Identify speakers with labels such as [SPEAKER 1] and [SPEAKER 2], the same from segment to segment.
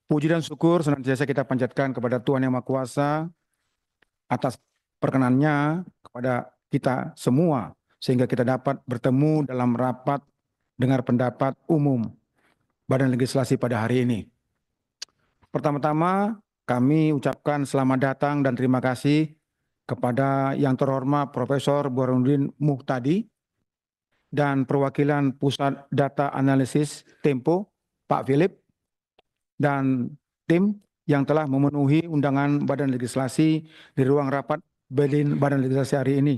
[SPEAKER 1] Puji dan syukur senantiasa kita panjatkan kepada Tuhan Yang Maha Kuasa atas perkenannya kepada kita semua, sehingga kita dapat bertemu dalam rapat dengar pendapat umum Badan Legislasi pada hari ini. Pertama-tama, kami ucapkan selamat datang dan terima kasih kepada yang terhormat Profesor Burhanuddin Muhtadi dan perwakilan Pusat Data Analisis Tempo, Pak Philip, dan tim yang telah memenuhi undangan Badan Legislasi di ruang rapat Badan Legislasi hari ini.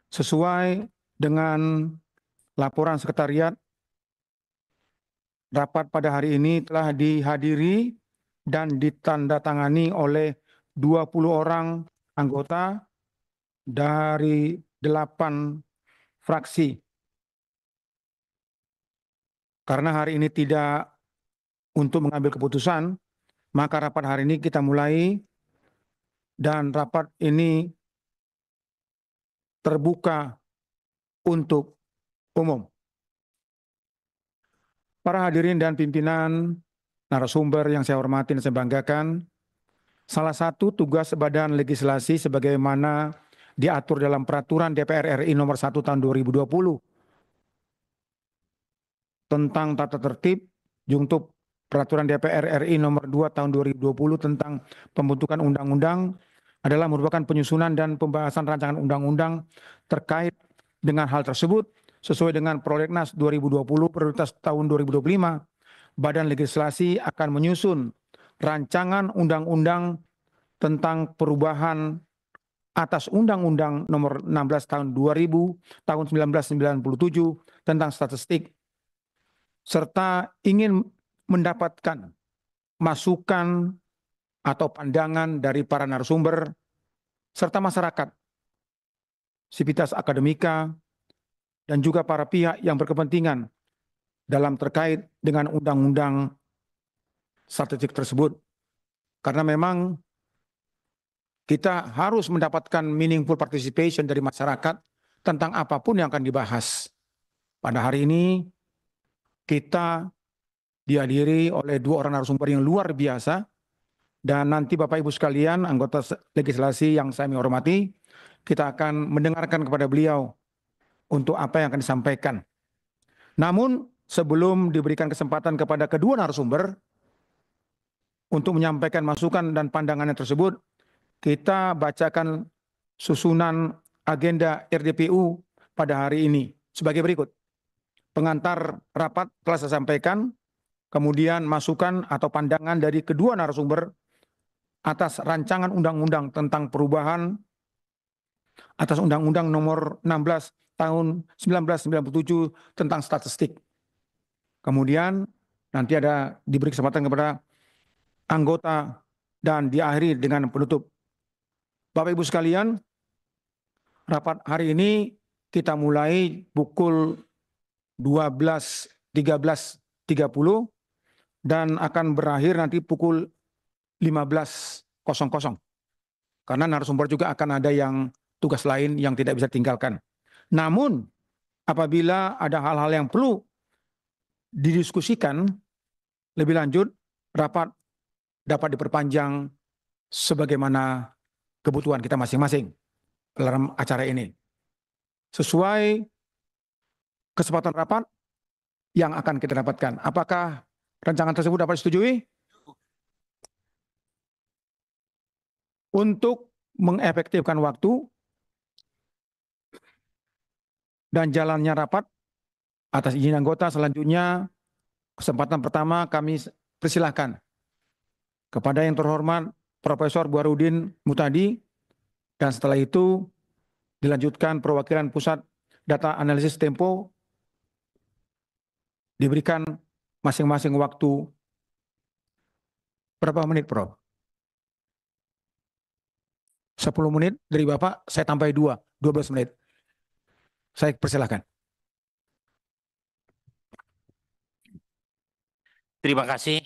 [SPEAKER 1] Sesuai dengan laporan sekretariat, rapat pada hari ini telah dihadiri dan ditandatangani oleh 20 orang anggota dari 8 fraksi. Karena hari ini tidak untuk mengambil keputusan, maka rapat hari ini kita mulai dan rapat ini terbuka untuk umum. Para hadirin dan pimpinan, narasumber yang saya hormati dan saya banggakan, salah satu tugas Badan Legislasi sebagaimana diatur dalam Peraturan DPR RI nomor 1 tahun 2020 tentang tata tertib juntuh Peraturan DPR RI nomor 2 tahun 2020 tentang pembentukan undang-undang adalah merupakan penyusunan dan pembahasan rancangan undang-undang terkait dengan hal tersebut sesuai dengan Prolegnas 2020 prioritas tahun 2025. Badan Legislasi akan menyusun rancangan undang-undang tentang perubahan atas Undang-Undang Nomor 16 Tahun 2000 tahun 1997 tentang statistik, serta ingin mendapatkan masukan atau pandangan dari para narasumber serta masyarakat, sivitas akademika, dan juga para pihak yang berkepentingan dalam terkait dengan undang-undang statistik tersebut. Karena memang kita harus mendapatkan meaningful participation dari masyarakat tentang apapun yang akan dibahas. Pada hari ini kita dihadiri oleh 2 orang narasumber yang luar biasa, dan nanti Bapak Ibu sekalian anggota legislasi yang saya hormati, kita akan mendengarkan kepada beliau untuk apa yang akan disampaikan. Namun sebelum diberikan kesempatan kepada kedua narasumber untuk menyampaikan masukan dan pandangannya tersebut, kita bacakan susunan agenda RDPU pada hari ini sebagai berikut. Pengantar rapat telah saya sampaikan, kemudian masukan atau pandangan dari kedua narasumber atas rancangan undang-undang tentang perubahan atas Undang-Undang Nomor 16 Tahun 1997 tentang statistik. Kemudian nanti ada diberi kesempatan kepada anggota dan diakhiri dengan penutup. Bapak Ibu sekalian, rapat hari ini kita mulai pukul 13.30 dan akan berakhir nanti pukul 15.00. Karena narasumber juga akan ada yang tugas lain yang tidak bisa tinggalkan. Namun apabila ada hal-hal yang perlu didiskusikan lebih lanjut, rapat dapat diperpanjang sebagaimana kebutuhan kita masing-masing dalam acara ini. Sesuai kesempatan rapat yang akan kita dapatkan. Apakah rancangan tersebut dapat disetujui? Untuk mengefektifkan waktu dan jalannya rapat, atas izin anggota selanjutnya kesempatan pertama kami persilahkan kepada yang terhormat Profesor Burhanuddin Muhtadi, dan setelah itu dilanjutkan perwakilan Pusat Data Analisis Tempo, diberikan masing-masing waktu berapa menit, Prof? 10 menit dari Bapak, saya tambah 12 menit. Saya persilahkan.
[SPEAKER 2] Terima kasih.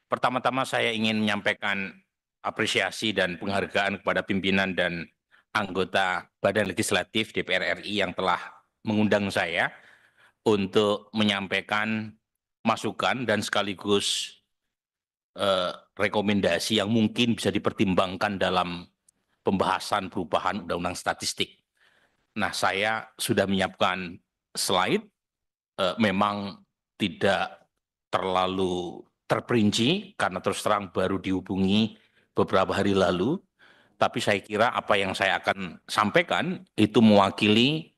[SPEAKER 2] Pertama-tama saya ingin menyampaikan apresiasi dan penghargaan kepada pimpinan dan anggota Badan Legislatif DPR RI yang telah mengundang saya untuk menyampaikan masukan dan sekaligus rekomendasi yang mungkin bisa dipertimbangkan dalam pembahasan perubahan Undang-Undang Statistik. Nah, saya sudah menyiapkan slide, memang tidak terlalu terperinci karena terus terang baru dihubungi beberapa hari lalu, tapi saya kira apa yang saya akan sampaikan itu mewakili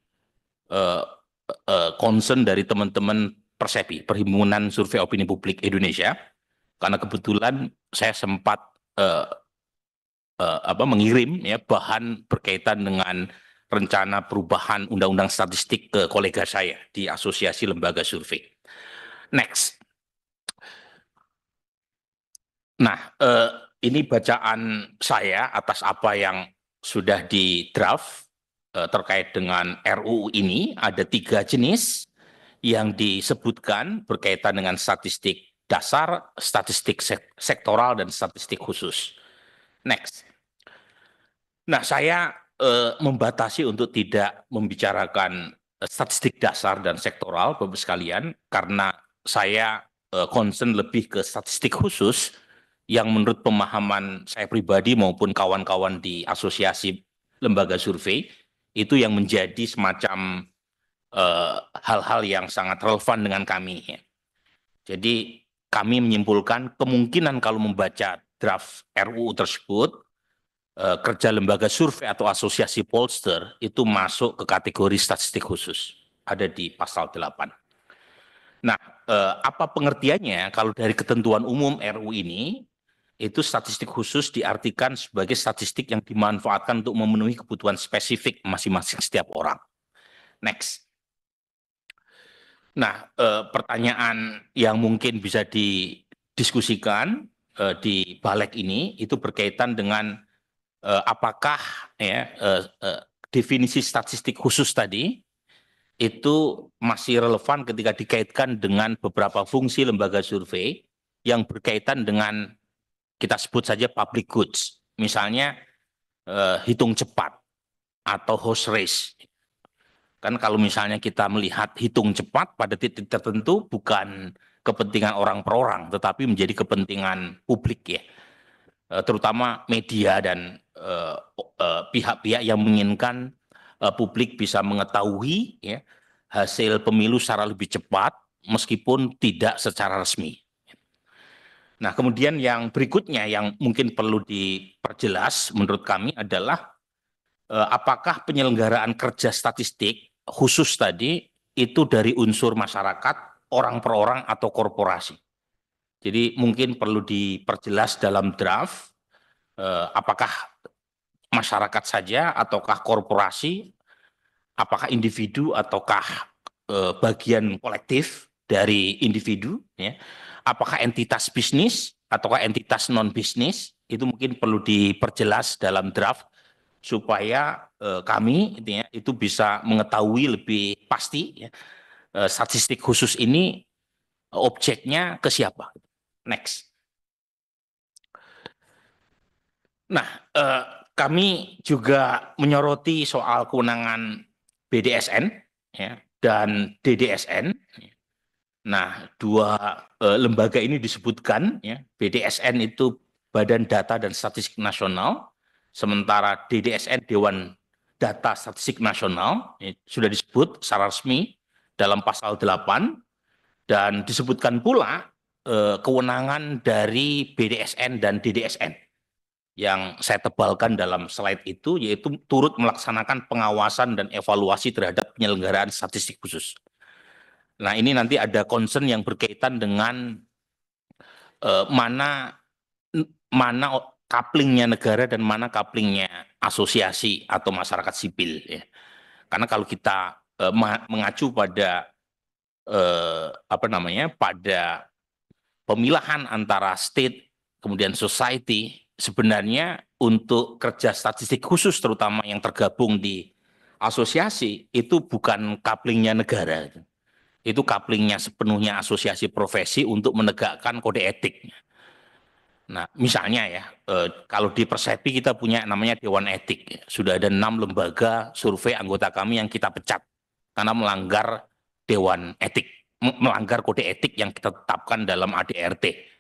[SPEAKER 2] concern dari teman-teman Persepi, Perhimpunan Survei Opini Publik Indonesia, karena kebetulan saya sempat mengirim ya bahan berkaitan dengan rencana perubahan Undang-Undang Statistik ke kolega saya di Asosiasi Lembaga Survei. Next. Nah, ini bacaan saya atas apa yang sudah di draft terkait dengan RUU ini. Ada 3 jenis yang disebutkan berkaitan dengan statistik dasar, statistik sektoral, dan statistik khusus. Next. Nah, saya membatasi untuk tidak membicarakan statistik dasar dan sektoral, Bapak sekalian, karena saya concern lebih ke statistik khusus yang menurut pemahaman saya pribadi maupun kawan-kawan di asosiasi lembaga survei, itu yang menjadi semacam hal-hal yang sangat relevan dengan kami. Jadi kami menyimpulkan kemungkinan kalau membaca draft RUU tersebut, kerja lembaga survei atau asosiasi pollster itu masuk ke kategori statistik khusus, ada di pasal 8. Nah, apa pengertiannya kalau dari ketentuan umum RUU ini, itu statistik khusus diartikan sebagai statistik yang dimanfaatkan untuk memenuhi kebutuhan spesifik masing-masing setiap orang. Next. Nah, pertanyaan yang mungkin bisa didiskusikan di balik ini itu berkaitan dengan apakah ya definisi statistik khusus tadi itu masih relevan ketika dikaitkan dengan beberapa fungsi lembaga survei yang berkaitan dengan kita sebut saja public goods, misalnya hitung cepat atau horse race. Kan kalau misalnya kita melihat hitung cepat pada titik tertentu bukan kepentingan orang per orang, tetapi menjadi kepentingan publik ya, terutama media dan pihak-pihak yang menginginkan publik bisa mengetahui ya, hasil pemilu secara lebih cepat meskipun tidak secara resmi. Nah, kemudian yang berikutnya yang mungkin perlu diperjelas menurut kami adalah apakah penyelenggaraan kerja statistik khusus tadi itu dari unsur masyarakat, orang per orang atau korporasi. Jadi mungkin perlu diperjelas dalam draft apakah masyarakat saja ataukah korporasi, apakah individu ataukah bagian kolektif dari individu, ya. Apakah entitas bisnis ataukah entitas non bisnis, itu mungkin perlu diperjelas dalam draft supaya kami itu bisa mengetahui lebih pasti ya, statistik khusus ini objeknya ke siapa. Next. Nah, kami juga menyoroti soal kewenangan BDSN ya, dan DDSN. Nah, 2 lembaga ini disebutkan ya, BDSN itu Badan Data dan Statistik Nasional, sementara DDSN Dewan Data Statistik Nasional ya, sudah disebut secara resmi dalam pasal 8 dan disebutkan pula kewenangan dari BDSN dan DDSN yang saya tebalkan dalam slide itu, yaitu turut melaksanakan pengawasan dan evaluasi terhadap penyelenggaraan statistik khusus. Nah, ini nanti ada concern yang berkaitan dengan mana couplingnya negara dan mana couplingnya asosiasi atau masyarakat sipil. Ya. Karena kalau kita mengacu pada pada pemilahan antara state kemudian society, sebenarnya untuk kerja statistik khusus terutama yang tergabung di asosiasi itu bukan couplingnya negara. Itu couplingnya sepenuhnya asosiasi profesi untuk menegakkan kode etik. Nah, misalnya ya, kalau di Persepi kita punya namanya Dewan Etik. Sudah ada 6 lembaga survei anggota kami yang kita pecat karena melanggar Dewan Etik. melanggar kode etik yang kita tetapkan dalam ADRT.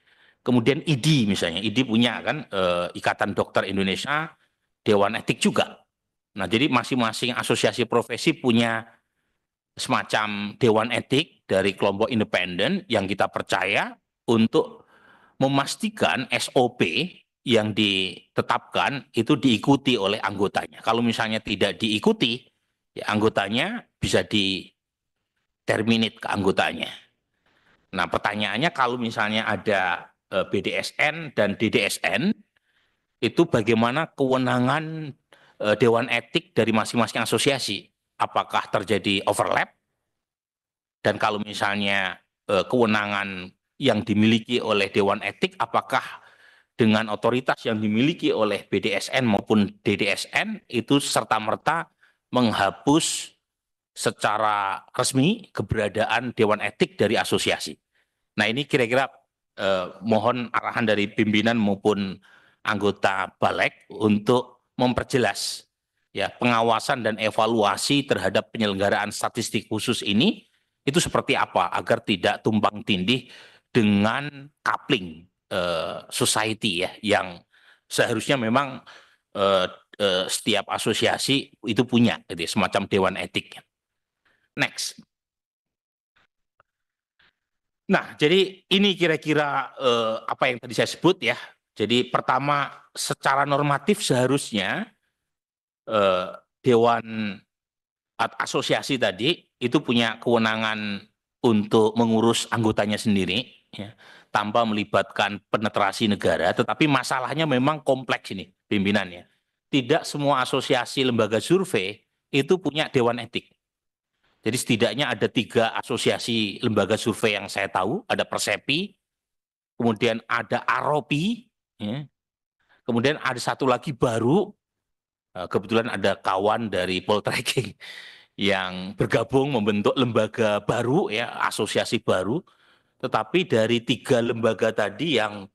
[SPEAKER 2] Kemudian IDI misalnya, IDI punya kan Ikatan Dokter Indonesia, Dewan Etik juga. Nah, jadi masing-masing asosiasi profesi punya semacam dewan etik dari kelompok independen yang kita percaya untuk memastikan SOP yang ditetapkan itu diikuti oleh anggotanya. Kalau misalnya tidak diikuti, ya anggotanya bisa di-terminate keanggotanya. Nah, pertanyaannya kalau misalnya ada BDSN dan DDSN, itu bagaimana kewenangan Dewan Etik dari masing-masing asosiasi? Apakah terjadi overlap? Dan kalau misalnya kewenangan yang dimiliki oleh Dewan Etik, apakah dengan otoritas yang dimiliki oleh BDSN maupun DDSN itu serta-merta menghapus secara resmi keberadaan Dewan Etik dari asosiasi? Nah, ini kira-kira mohon arahan dari pimpinan maupun anggota Balek untuk memperjelas ya pengawasan dan evaluasi terhadap penyelenggaraan statistik khusus ini itu seperti apa agar tidak tumpang tindih dengan coupling society ya yang seharusnya memang setiap asosiasi itu punya gitu, semacam dewan etik. Next. Nah, jadi ini kira-kira apa yang tadi saya sebut ya. Jadi pertama, secara normatif seharusnya Dewan Asosiasi tadi itu punya kewenangan untuk mengurus anggotanya sendiri, ya, tanpa melibatkan penetrasi negara. Tetapi masalahnya memang kompleks ini, pimpinannya. Tidak semua asosiasi lembaga survei itu punya Dewan Etik. Jadi setidaknya ada 3 asosiasi lembaga survei yang saya tahu, ada Persepi, kemudian ada Aropi, ya. Kemudian ada satu lagi baru, kebetulan ada kawan dari Poltreking yang bergabung membentuk lembaga baru, ya asosiasi baru. Tetapi dari 3 lembaga tadi yang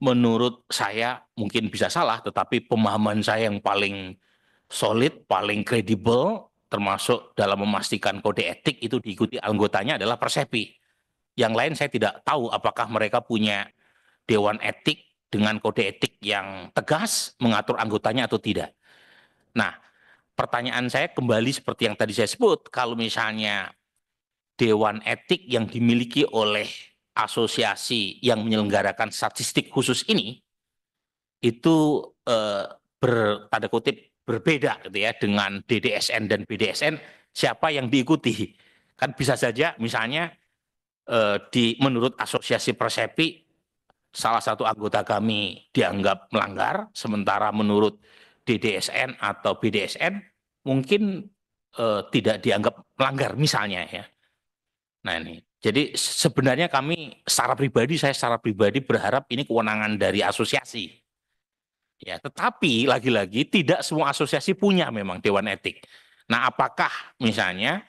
[SPEAKER 2] menurut saya mungkin bisa salah, tetapi pemahaman saya yang paling solid, paling kredibel, termasuk dalam memastikan kode etik itu diikuti anggotanya adalah Persepi. Yang lain saya tidak tahu apakah mereka punya dewan etik dengan kode etik yang tegas mengatur anggotanya atau tidak. Nah, pertanyaan saya kembali seperti yang tadi saya sebut, kalau misalnya dewan etik yang dimiliki oleh asosiasi yang menyelenggarakan statistik khusus ini itu bertanda kutip berbeda gitu ya dengan DDSN dan BDSN, siapa yang diikuti? Kan bisa saja misalnya menurut asosiasi Persepi salah satu anggota kami dianggap melanggar, sementara menurut DDSN atau BDSN mungkin tidak dianggap melanggar misalnya ya. Nah ini, jadi sebenarnya saya secara pribadi berharap ini kewenangan dari asosiasi. Ya, tetapi lagi-lagi tidak semua asosiasi punya memang dewan etik. Nah, apakah misalnya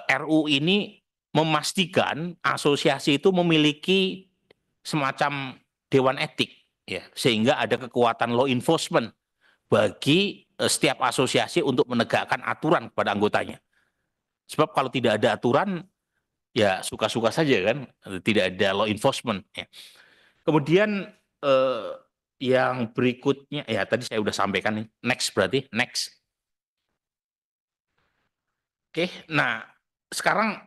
[SPEAKER 2] RU ini memastikan asosiasi itu memiliki semacam dewan etik, ya, sehingga ada kekuatan law enforcement bagi setiap asosiasi untuk menegakkan aturan kepada anggotanya. Sebab kalau tidak ada aturan, ya suka-suka saja kan, tidak ada law enforcement. Ya. Kemudian yang berikutnya, ya tadi saya sudah sampaikan nih, next berarti, next. Oke, nah sekarang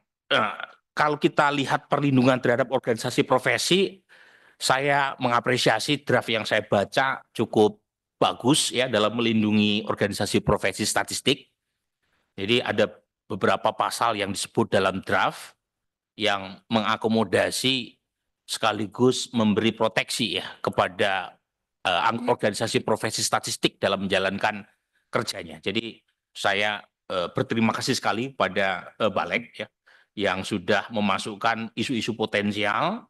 [SPEAKER 2] kalau kita lihat perlindungan terhadap organisasi profesi, saya mengapresiasi draft yang saya baca cukup bagus ya dalam melindungi organisasi profesi statistik. Jadi ada beberapa pasal yang disebut dalam draft yang mengakomodasi sekaligus memberi proteksi ya kepada organisasi profesi statistik dalam menjalankan kerjanya. Jadi saya berterima kasih sekali pada Balek ya yang sudah memasukkan isu-isu potensial,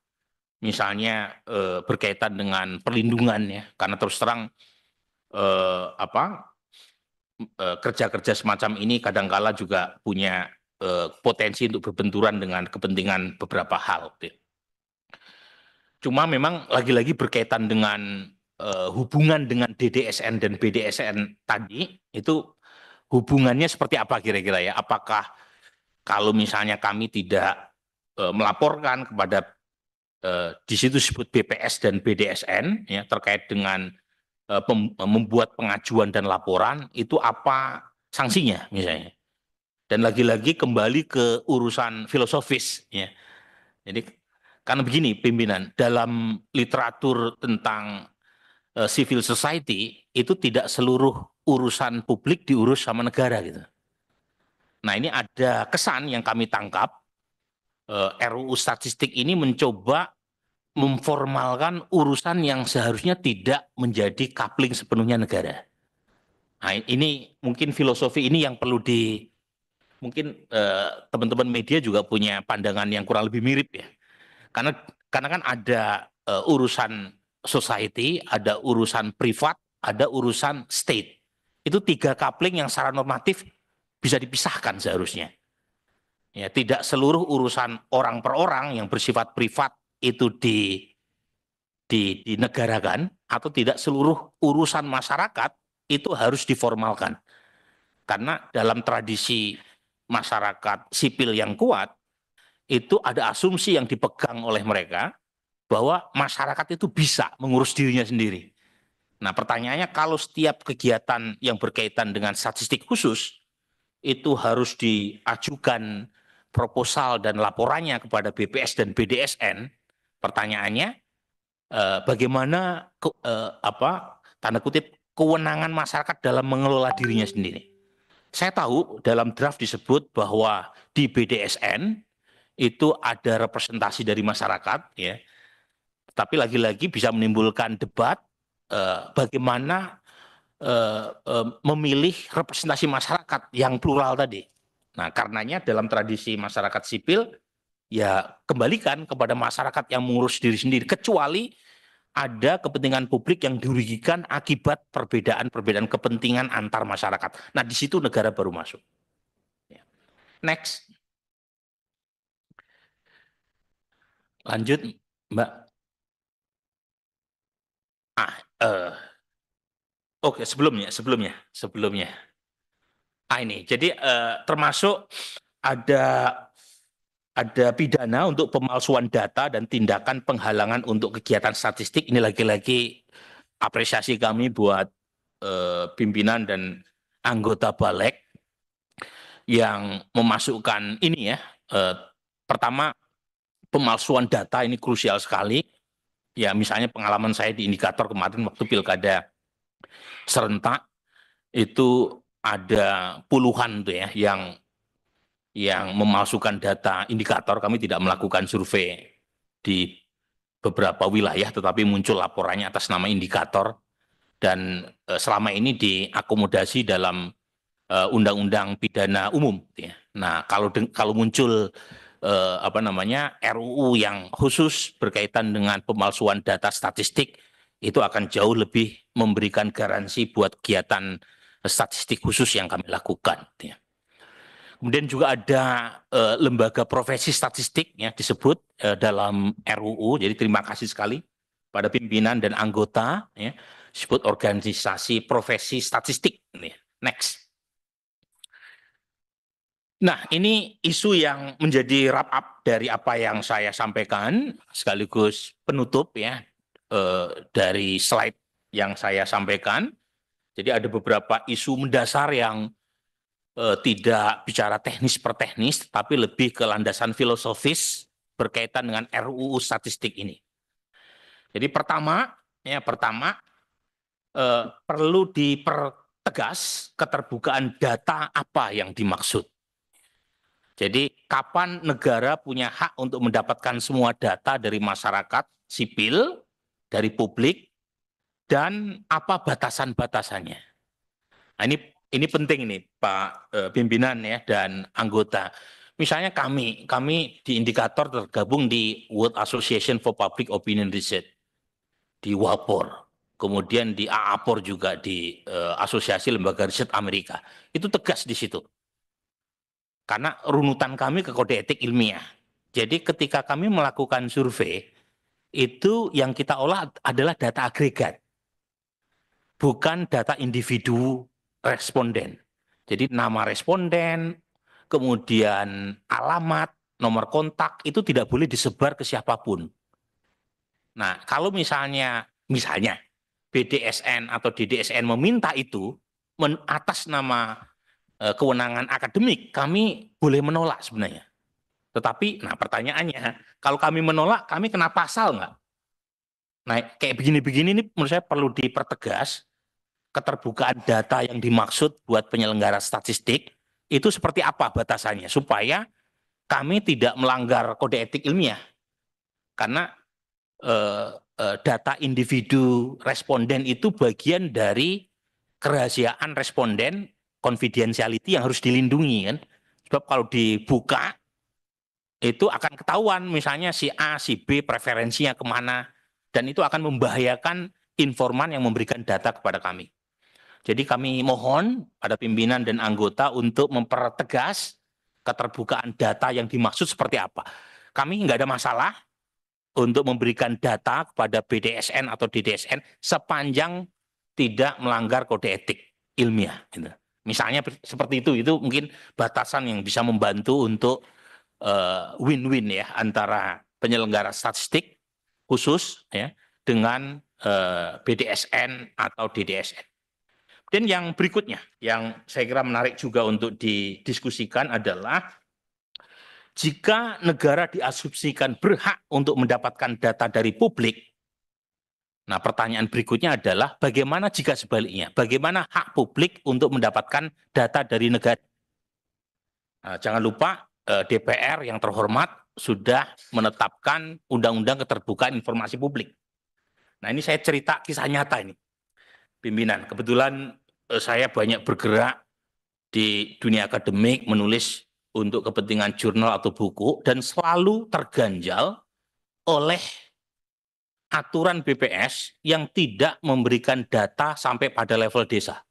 [SPEAKER 2] misalnya berkaitan dengan perlindungan ya, karena terus terang kerja-kerja semacam ini kadangkala juga punya potensi untuk berbenturan dengan kepentingan beberapa hal. Cuma memang lagi-lagi berkaitan dengan hubungan dengan DDSN dan BDSN tadi, itu hubungannya seperti apa kira-kira ya? Apakah kalau misalnya kami tidak melaporkan kepada di situ disebut BPS dan BDSN ya terkait dengan membuat pengajuan dan laporan itu apa sanksinya misalnya. Dan lagi-lagi kembali ke urusan filosofis ya. Jadi karena begini pimpinan, dalam literatur tentang civil society itu tidak seluruh urusan publik diurus sama negara gitu. Nah, ini ada kesan yang kami tangkap RUU statistik ini mencoba memformalkan urusan yang seharusnya tidak menjadi coupling sepenuhnya negara. Nah, ini mungkin filosofi ini yang perlu mungkin teman-teman media juga punya pandangan yang kurang lebih mirip ya. Karena kan ada urusan society, ada urusan privat, ada urusan state. Itu 3 coupling yang secara normatif bisa dipisahkan seharusnya. Ya, tidak seluruh urusan orang per orang yang bersifat privat itu dinegarakan atau tidak seluruh urusan masyarakat itu harus diformalkan. Karena dalam tradisi masyarakat sipil yang kuat, itu ada asumsi yang dipegang oleh mereka bahwa masyarakat itu bisa mengurus dirinya sendiri. Nah, pertanyaannya kalau setiap kegiatan yang berkaitan dengan statistik khusus itu harus diajukan proposal dan laporannya kepada BPS dan BDSN, pertanyaannya bagaimana tanda kutip kewenangan masyarakat dalam mengelola dirinya sendiri. Saya tahu dalam draft disebut bahwa di BDSN itu ada representasi dari masyarakat ya. Tapi lagi-lagi bisa menimbulkan debat bagaimana memilih representasi masyarakat yang plural tadi. Nah, karenanya dalam tradisi masyarakat sipil ya kembalikan kepada masyarakat yang mengurus diri sendiri kecuali ada kepentingan publik yang dirugikan akibat perbedaan-perbedaan kepentingan antar masyarakat. Nah, di situ negara baru masuk. Next. Lanjut, Mbak. Oke, sebelumnya. Ini, jadi termasuk ada pidana untuk pemalsuan data dan tindakan penghalangan untuk kegiatan statistik. Ini lagi-lagi apresiasi kami buat pimpinan dan anggota Balek yang memasukkan ini ya. Pertama, pemalsuan data ini krusial sekali. Ya, misalnya pengalaman saya di indikator kemarin waktu pilkada serentak itu ada puluhan tuh ya yang memalsukan data indikator. Kami tidak melakukan survei di beberapa wilayah, tetapi muncul laporannya atas nama indikator dan selama ini diakomodasi dalam undang-undang pidana umum. Ya. Nah, kalau muncul RUU yang khusus berkaitan dengan pemalsuan data statistik, itu akan jauh lebih memberikan garansi buat kegiatan statistik khusus yang kami lakukan. Ya. Kemudian juga ada lembaga profesi statistik ya disebut dalam RUU. Jadi terima kasih sekali pada pimpinan dan anggota ya, disebut organisasi profesi statistik. Next. Nah, ini isu yang menjadi wrap up dari apa yang saya sampaikan sekaligus penutup ya dari slide yang saya sampaikan. Jadi ada beberapa isu mendasar yang tidak bicara teknis per teknis, tapi lebih ke landasan filosofis berkaitan dengan RUU statistik ini. Jadi pertama perlu dipertegas keterbukaan data apa yang dimaksud. Jadi kapan negara punya hak untuk mendapatkan semua data dari masyarakat sipil, dari publik, dan apa batasan-batasannya. Nah, ini penting ini Pak pimpinan ya dan anggota. Misalnya kami di indikator tergabung di World Association for Public Opinion Research di WAPOR, kemudian di AAPOR juga di Asosiasi Lembaga Riset Amerika. Itu tegas di situ. Karena runutan kami ke kode etik ilmiah. Jadi ketika kami melakukan survei, itu yang kita olah adalah data agregat. Bukan data individu responden. Jadi nama responden, kemudian alamat, nomor kontak itu tidak boleh disebar ke siapapun. Nah, kalau misalnya BDSN atau DDSN meminta itu atas nama kewenangan akademik, kami boleh menolak sebenarnya. Tetapi, nah pertanyaannya, kalau kami menolak, kami kena pasal nggak? Nah, kayak begini-begini ini menurut saya perlu dipertegas, keterbukaan data yang dimaksud buat penyelenggara statistik, itu seperti apa batasannya, supaya kami tidak melanggar kode etik ilmiah. Karena data individu responden itu bagian dari kerahasiaan responden, confidentiality yang harus dilindungi kan. Sebab kalau dibuka itu akan ketahuan misalnya si A, si B preferensinya kemana, dan itu akan membahayakan informan yang memberikan data kepada kami. Jadi kami mohon pada pimpinan dan anggota untuk mempertegas keterbukaan data yang dimaksud seperti apa. Kami nggak ada masalah untuk memberikan data kepada BDSN atau DDSN sepanjang tidak melanggar kode etik ilmiah. Gitu. Misalnya seperti itu mungkin batasan yang bisa membantu untuk win-win ya antara penyelenggara statistik khusus ya dengan BDSN atau DDSN. Dan yang berikutnya yang saya kira menarik juga untuk didiskusikan adalah jika negara diasumsikan berhak untuk mendapatkan data dari publik. Nah, pertanyaan berikutnya adalah bagaimana jika sebaliknya? Bagaimana hak publik untuk mendapatkan data dari negara? Nah, jangan lupa DPR yang terhormat sudah menetapkan Undang-Undang Keterbukaan Informasi Publik. Nah, ini saya cerita kisah nyata ini, pimpinan. Kebetulan saya banyak bergerak di dunia akademik, menulis untuk kepentingan jurnal atau buku, dan selalu terganjal oleh aturan BPS yang tidak memberikan data sampai pada level desa.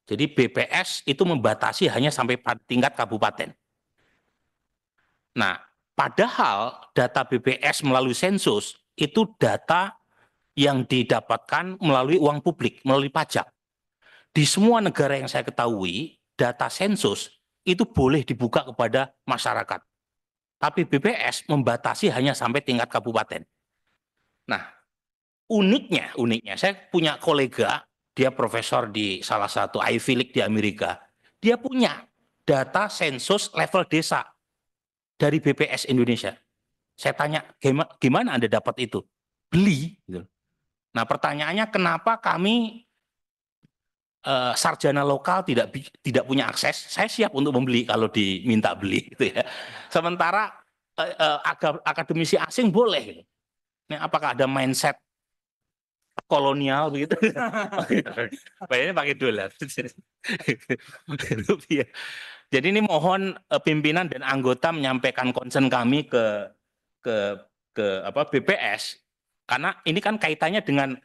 [SPEAKER 2] Jadi BPS itu membatasi hanya sampai pada tingkat kabupaten. Nah, padahal data BPS melalui sensus itu data yang didapatkan melalui uang publik, melalui pajak. Di semua negara yang saya ketahui, data sensus itu boleh dibuka kepada masyarakat. Tapi BPS membatasi hanya sampai tingkat kabupaten. Nah, uniknya, saya punya kolega, dia profesor di salah satu Ivy League di Amerika. Dia punya data sensus level desa dari BPS Indonesia. Saya tanya, gimana Anda dapat itu? Beli. Gitu. Nah, pertanyaannya kenapa kami sarjana lokal tidak punya akses? Saya siap untuk membeli kalau diminta beli. Gitu ya. Sementara akademisi asing boleh. Gitu. Nah, apakah ada mindset kolonial begitu? Bayarnya pakai dolar. Jadi ini mohon pimpinan dan anggota menyampaikan concern kami ke BPS karena ini kan kaitannya dengan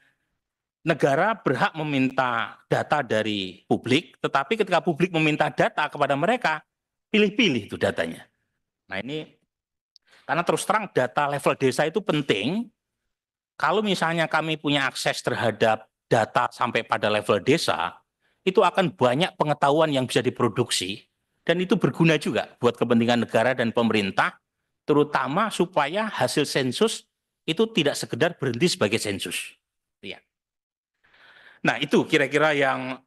[SPEAKER 2] negara berhak meminta data dari publik, tetapi ketika publik meminta data kepada mereka, pilih-pilih itu datanya. Nah ini karena terus terang data level desa itu penting. Kalau misalnya kami punya akses terhadap data sampai pada level desa, itu akan banyak pengetahuan yang bisa diproduksi, dan itu berguna juga buat kepentingan negara dan pemerintah, terutama supaya hasil sensus itu tidak sekedar berhenti sebagai sensus. Ya. Nah itu kira-kira yang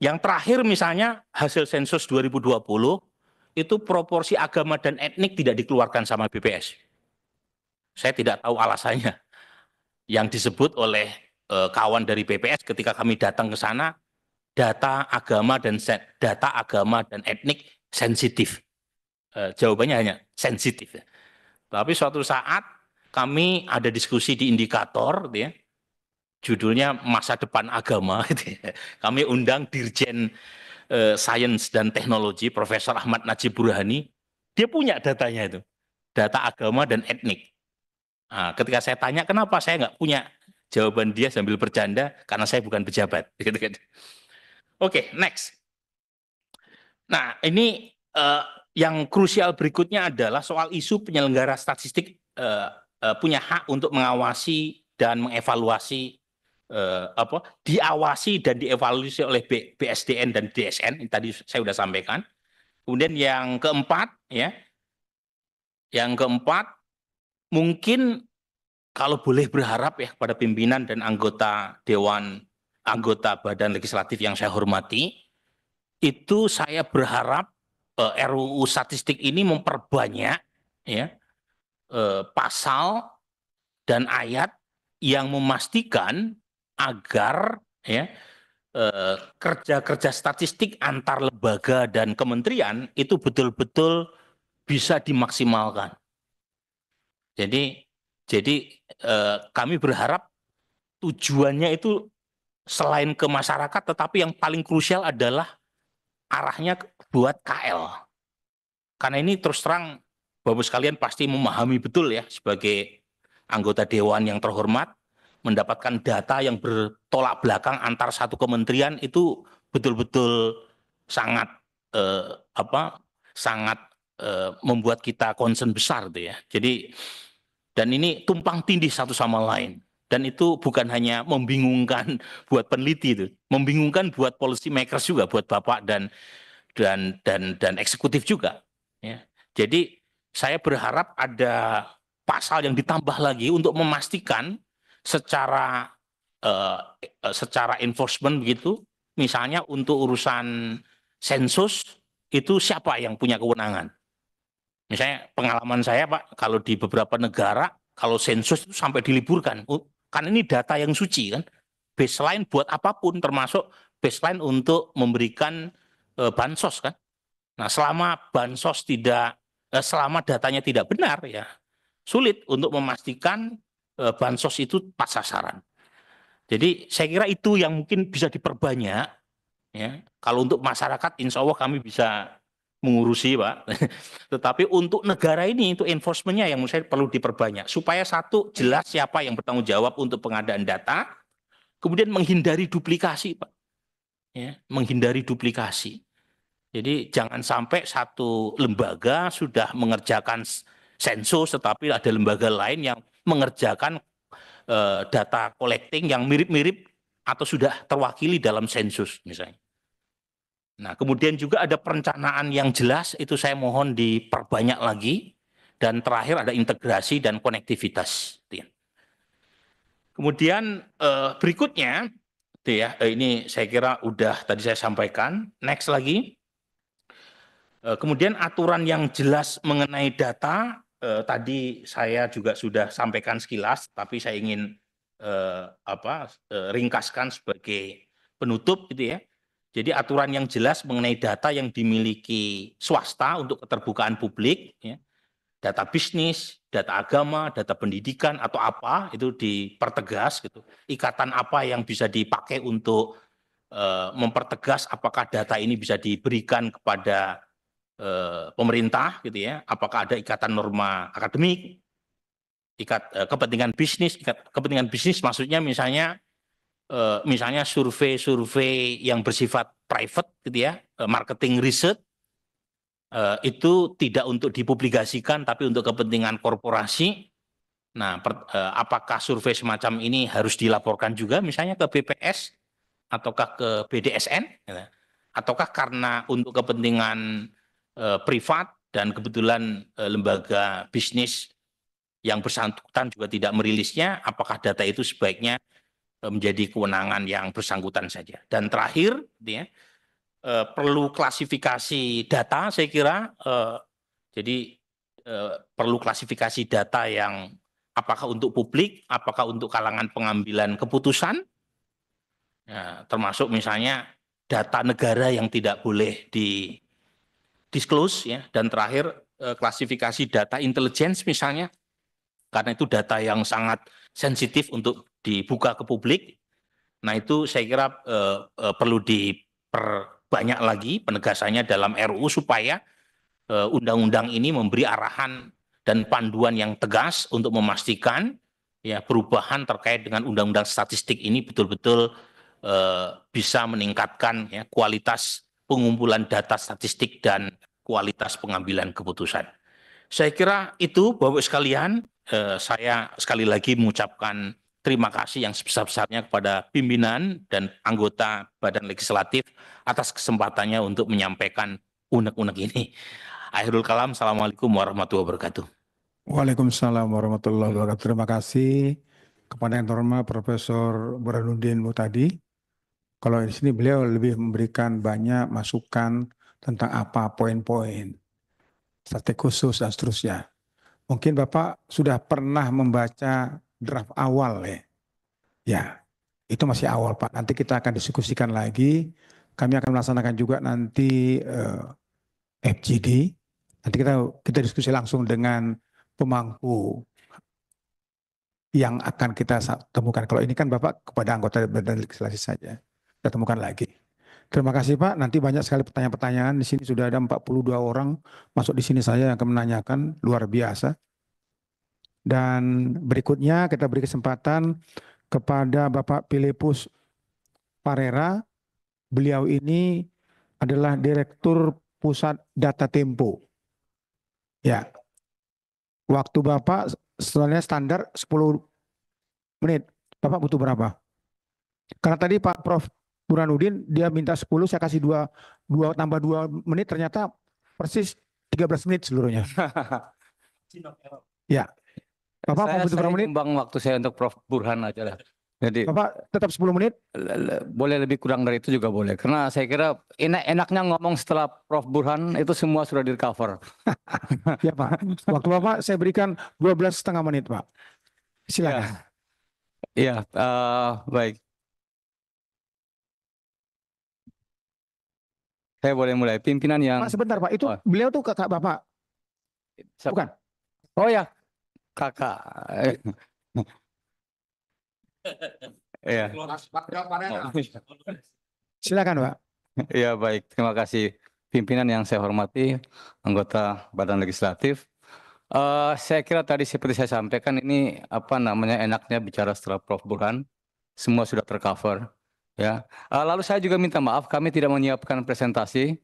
[SPEAKER 2] terakhir misalnya hasil sensus 2020, itu proporsi agama dan etnik tidak dikeluarkan sama BPS. Saya tidak tahu alasannya. Yang disebut oleh kawan dari BPS ketika kami datang ke sana, data agama dan etnik sensitif. Jawabannya hanya sensitif. Tapi suatu saat kami ada diskusi di Indikator, gitu ya, judulnya masa depan agama. Gitu ya. Kami undang Dirjen Sains dan Teknologi Profesor Ahmad Najib Burhani. Dia punya datanya itu, data agama dan etnik. Nah, ketika saya tanya kenapa saya nggak punya, jawaban dia sambil bercanda, karena saya bukan pejabat. Oke, next. Nah, ini yang krusial berikutnya adalah soal isu penyelenggara statistik punya hak untuk mengawasi dan mengevaluasi diawasi dan dievaluasi oleh BSDN dan DSN. Ini tadi saya sudah sampaikan. Kemudian yang keempat, ya, Yang keempat, mungkin kalau boleh berharap ya pada pimpinan dan anggota anggota Badan Legislatif yang saya hormati, itu saya berharap RUU statistik ini memperbanyak ya pasal dan ayat yang memastikan agar ya kerja-kerja statistik antar lembaga dan kementerian itu betul-betul bisa dimaksimalkan. Jadi kami berharap tujuannya itu selain ke masyarakat, tetapi yang paling krusial adalah arahnya buat KL. Karena ini terus terang, Bapak sekalian pasti memahami betul ya, sebagai anggota Dewan yang terhormat, mendapatkan data yang bertolak belakang antar satu kementerian itu betul-betul sangat sangat membuat kita concern besar tuh ya. Jadi dan ini tumpang tindih satu sama lain. Dan itu bukan hanya membingungkan buat peneliti itu, membingungkan buat policy makers juga, buat Bapak dan eksekutif juga. Ya. Jadi saya berharap ada pasal yang ditambah lagi untuk memastikan secara enforcement begitu, misalnya untuk urusan sensus itu siapa yang punya kewenangan. Misalnya pengalaman saya Pak, kalau di beberapa negara kalau sensus itu sampai diliburkan, kan ini data yang suci kan, baseline buat apapun, termasuk baseline untuk memberikan bansos kan. Nah selama bansos selama datanya tidak benar ya sulit untuk memastikan bansos itu pas sasaran. Jadi saya kira itu yang mungkin bisa diperbanyak ya. Kalau untuk masyarakat insya Allah kami bisa mengurusi Pak. Tetapi untuk negara ini, untuk enforcement-nya yang menurut saya perlu diperbanyak. Supaya satu, jelas siapa yang bertanggung jawab untuk pengadaan data, kemudian menghindari duplikasi Pak. Ya, menghindari duplikasi. Jadi jangan sampai satu lembaga sudah mengerjakan sensus, tetapi ada lembaga lain yang mengerjakan data collecting yang mirip-mirip atau sudah terwakili dalam sensus misalnya. Nah, kemudian juga ada perencanaan yang jelas, itu saya mohon diperbanyak lagi. Dan terakhir ada integrasi dan konektivitas. Kemudian berikutnya, ini saya kira udah tadi saya sampaikan. Next lagi. Kemudian aturan yang jelas mengenai data, tadi saya juga sudah sampaikan sekilas, tapi saya ingin ringkaskan sebagai penutup gitu ya. Jadi aturan yang jelas mengenai data yang dimiliki swasta untuk keterbukaan publik, ya, data bisnis, data agama, data pendidikan atau apa itu dipertegas gitu. Ikatan apa yang bisa dipakai untuk mempertegas apakah data ini bisa diberikan kepada pemerintah gitu ya. Apakah ada ikatan norma akademik, kepentingan bisnis maksudnya misalnya survei yang bersifat private gitu ya, marketing research itu tidak untuk dipublikasikan tapi untuk kepentingan korporasi. Nah, apakah survei semacam ini harus dilaporkan juga misalnya ke BPS ataukah ke BDSN, gitu. Ataukah karena untuk kepentingan privat dan kebetulan lembaga bisnis yang bersangkutan juga tidak merilisnya, apakah data itu sebaiknya menjadi kewenangan yang bersangkutan saja. Dan terakhir, ya, perlu klasifikasi data, saya kira. Jadi perlu klasifikasi data yang apakah untuk publik, apakah untuk kalangan pengambilan keputusan, ya, termasuk misalnya data negara yang tidak boleh di disclose, ya. Dan terakhir klasifikasi data intelligence misalnya, karena itu data yang sangat sensitif untuk dibuka ke publik. Nah itu saya kira perlu diperbanyak lagi penegasannya dalam RUU supaya undang-undang ini memberi arahan dan panduan yang tegas untuk memastikan ya perubahan terkait dengan undang-undang statistik ini betul-betul bisa meningkatkan ya kualitas pengumpulan data statistik dan kualitas pengambilan keputusan. Saya kira itu Bapak sekalian, saya sekali lagi mengucapkan terima kasih yang sebesar-besarnya kepada pimpinan dan anggota Badan Legislatif atas kesempatannya untuk menyampaikan unek-unek ini. Akhirul kalam, Assalamualaikum warahmatullahi wabarakatuh.
[SPEAKER 1] Waalaikumsalam warahmatullahi wabarakatuh. Terima kasih kepada yang terhormat Profesor Burhanuddin Muhtadi. Kalau di sini beliau lebih memberikan banyak masukan tentang apa poin-poin, strategi khusus dan seterusnya. Mungkin Bapak sudah pernah membaca draft awal ya. Ya, itu masih awal Pak. Nanti kita akan diskusikan lagi. Kami akan melaksanakan juga nanti FGD. Nanti kita diskusi langsung dengan pemangku yang akan kita temukan. Kalau ini kan Bapak kepada anggota Badan Legislasi saja. Kita temukan lagi. Terima kasih Pak. Nanti banyak sekali pertanyaan-pertanyaan. Di sini sudah ada 42 orang masuk di sini saya yang akan menanyakan. Luar biasa. Dan berikutnya kita beri kesempatan kepada Bapak Philippus Parera. Beliau ini adalah Direktur Pusat Data Tempo. Ya, waktu Bapak sebenarnya standar 10 menit. Bapak butuh berapa? Karena tadi Pak Prof. Burhanuddin dia minta 10, saya kasih 2 tambah 2 menit, ternyata persis 13 menit seluruhnya. Ya, Bapak mau butuh berapa menit?
[SPEAKER 3] Saya waktu saya untuk Prof. Burhan aja lah. Jadi
[SPEAKER 1] Bapak tetap 10 menit?
[SPEAKER 3] boleh lebih kurang dari itu juga boleh. Karena saya kira enaknya ngomong setelah Prof. Burhan itu semua sudah di cover.
[SPEAKER 1] Ya Pak, waktu Bapak saya berikan 12,5 menit Pak. Silakan.
[SPEAKER 3] Iya, baik. Saya boleh mulai. Pimpinan yang...
[SPEAKER 1] Pak sebentar Pak, itu beliau tuh kakak Bapak? Bukan?
[SPEAKER 3] Oh ya, kakak. Iya.
[SPEAKER 1] Silakan Pak.
[SPEAKER 3] Ya baik, terima kasih pimpinan yang saya hormati, anggota Badan Legislatif. Saya kira tadi seperti saya sampaikan ini enaknya bicara setelah Prof. Burhan, semua sudah tercover. Ya, lalu saya juga minta maaf kami tidak menyiapkan presentasi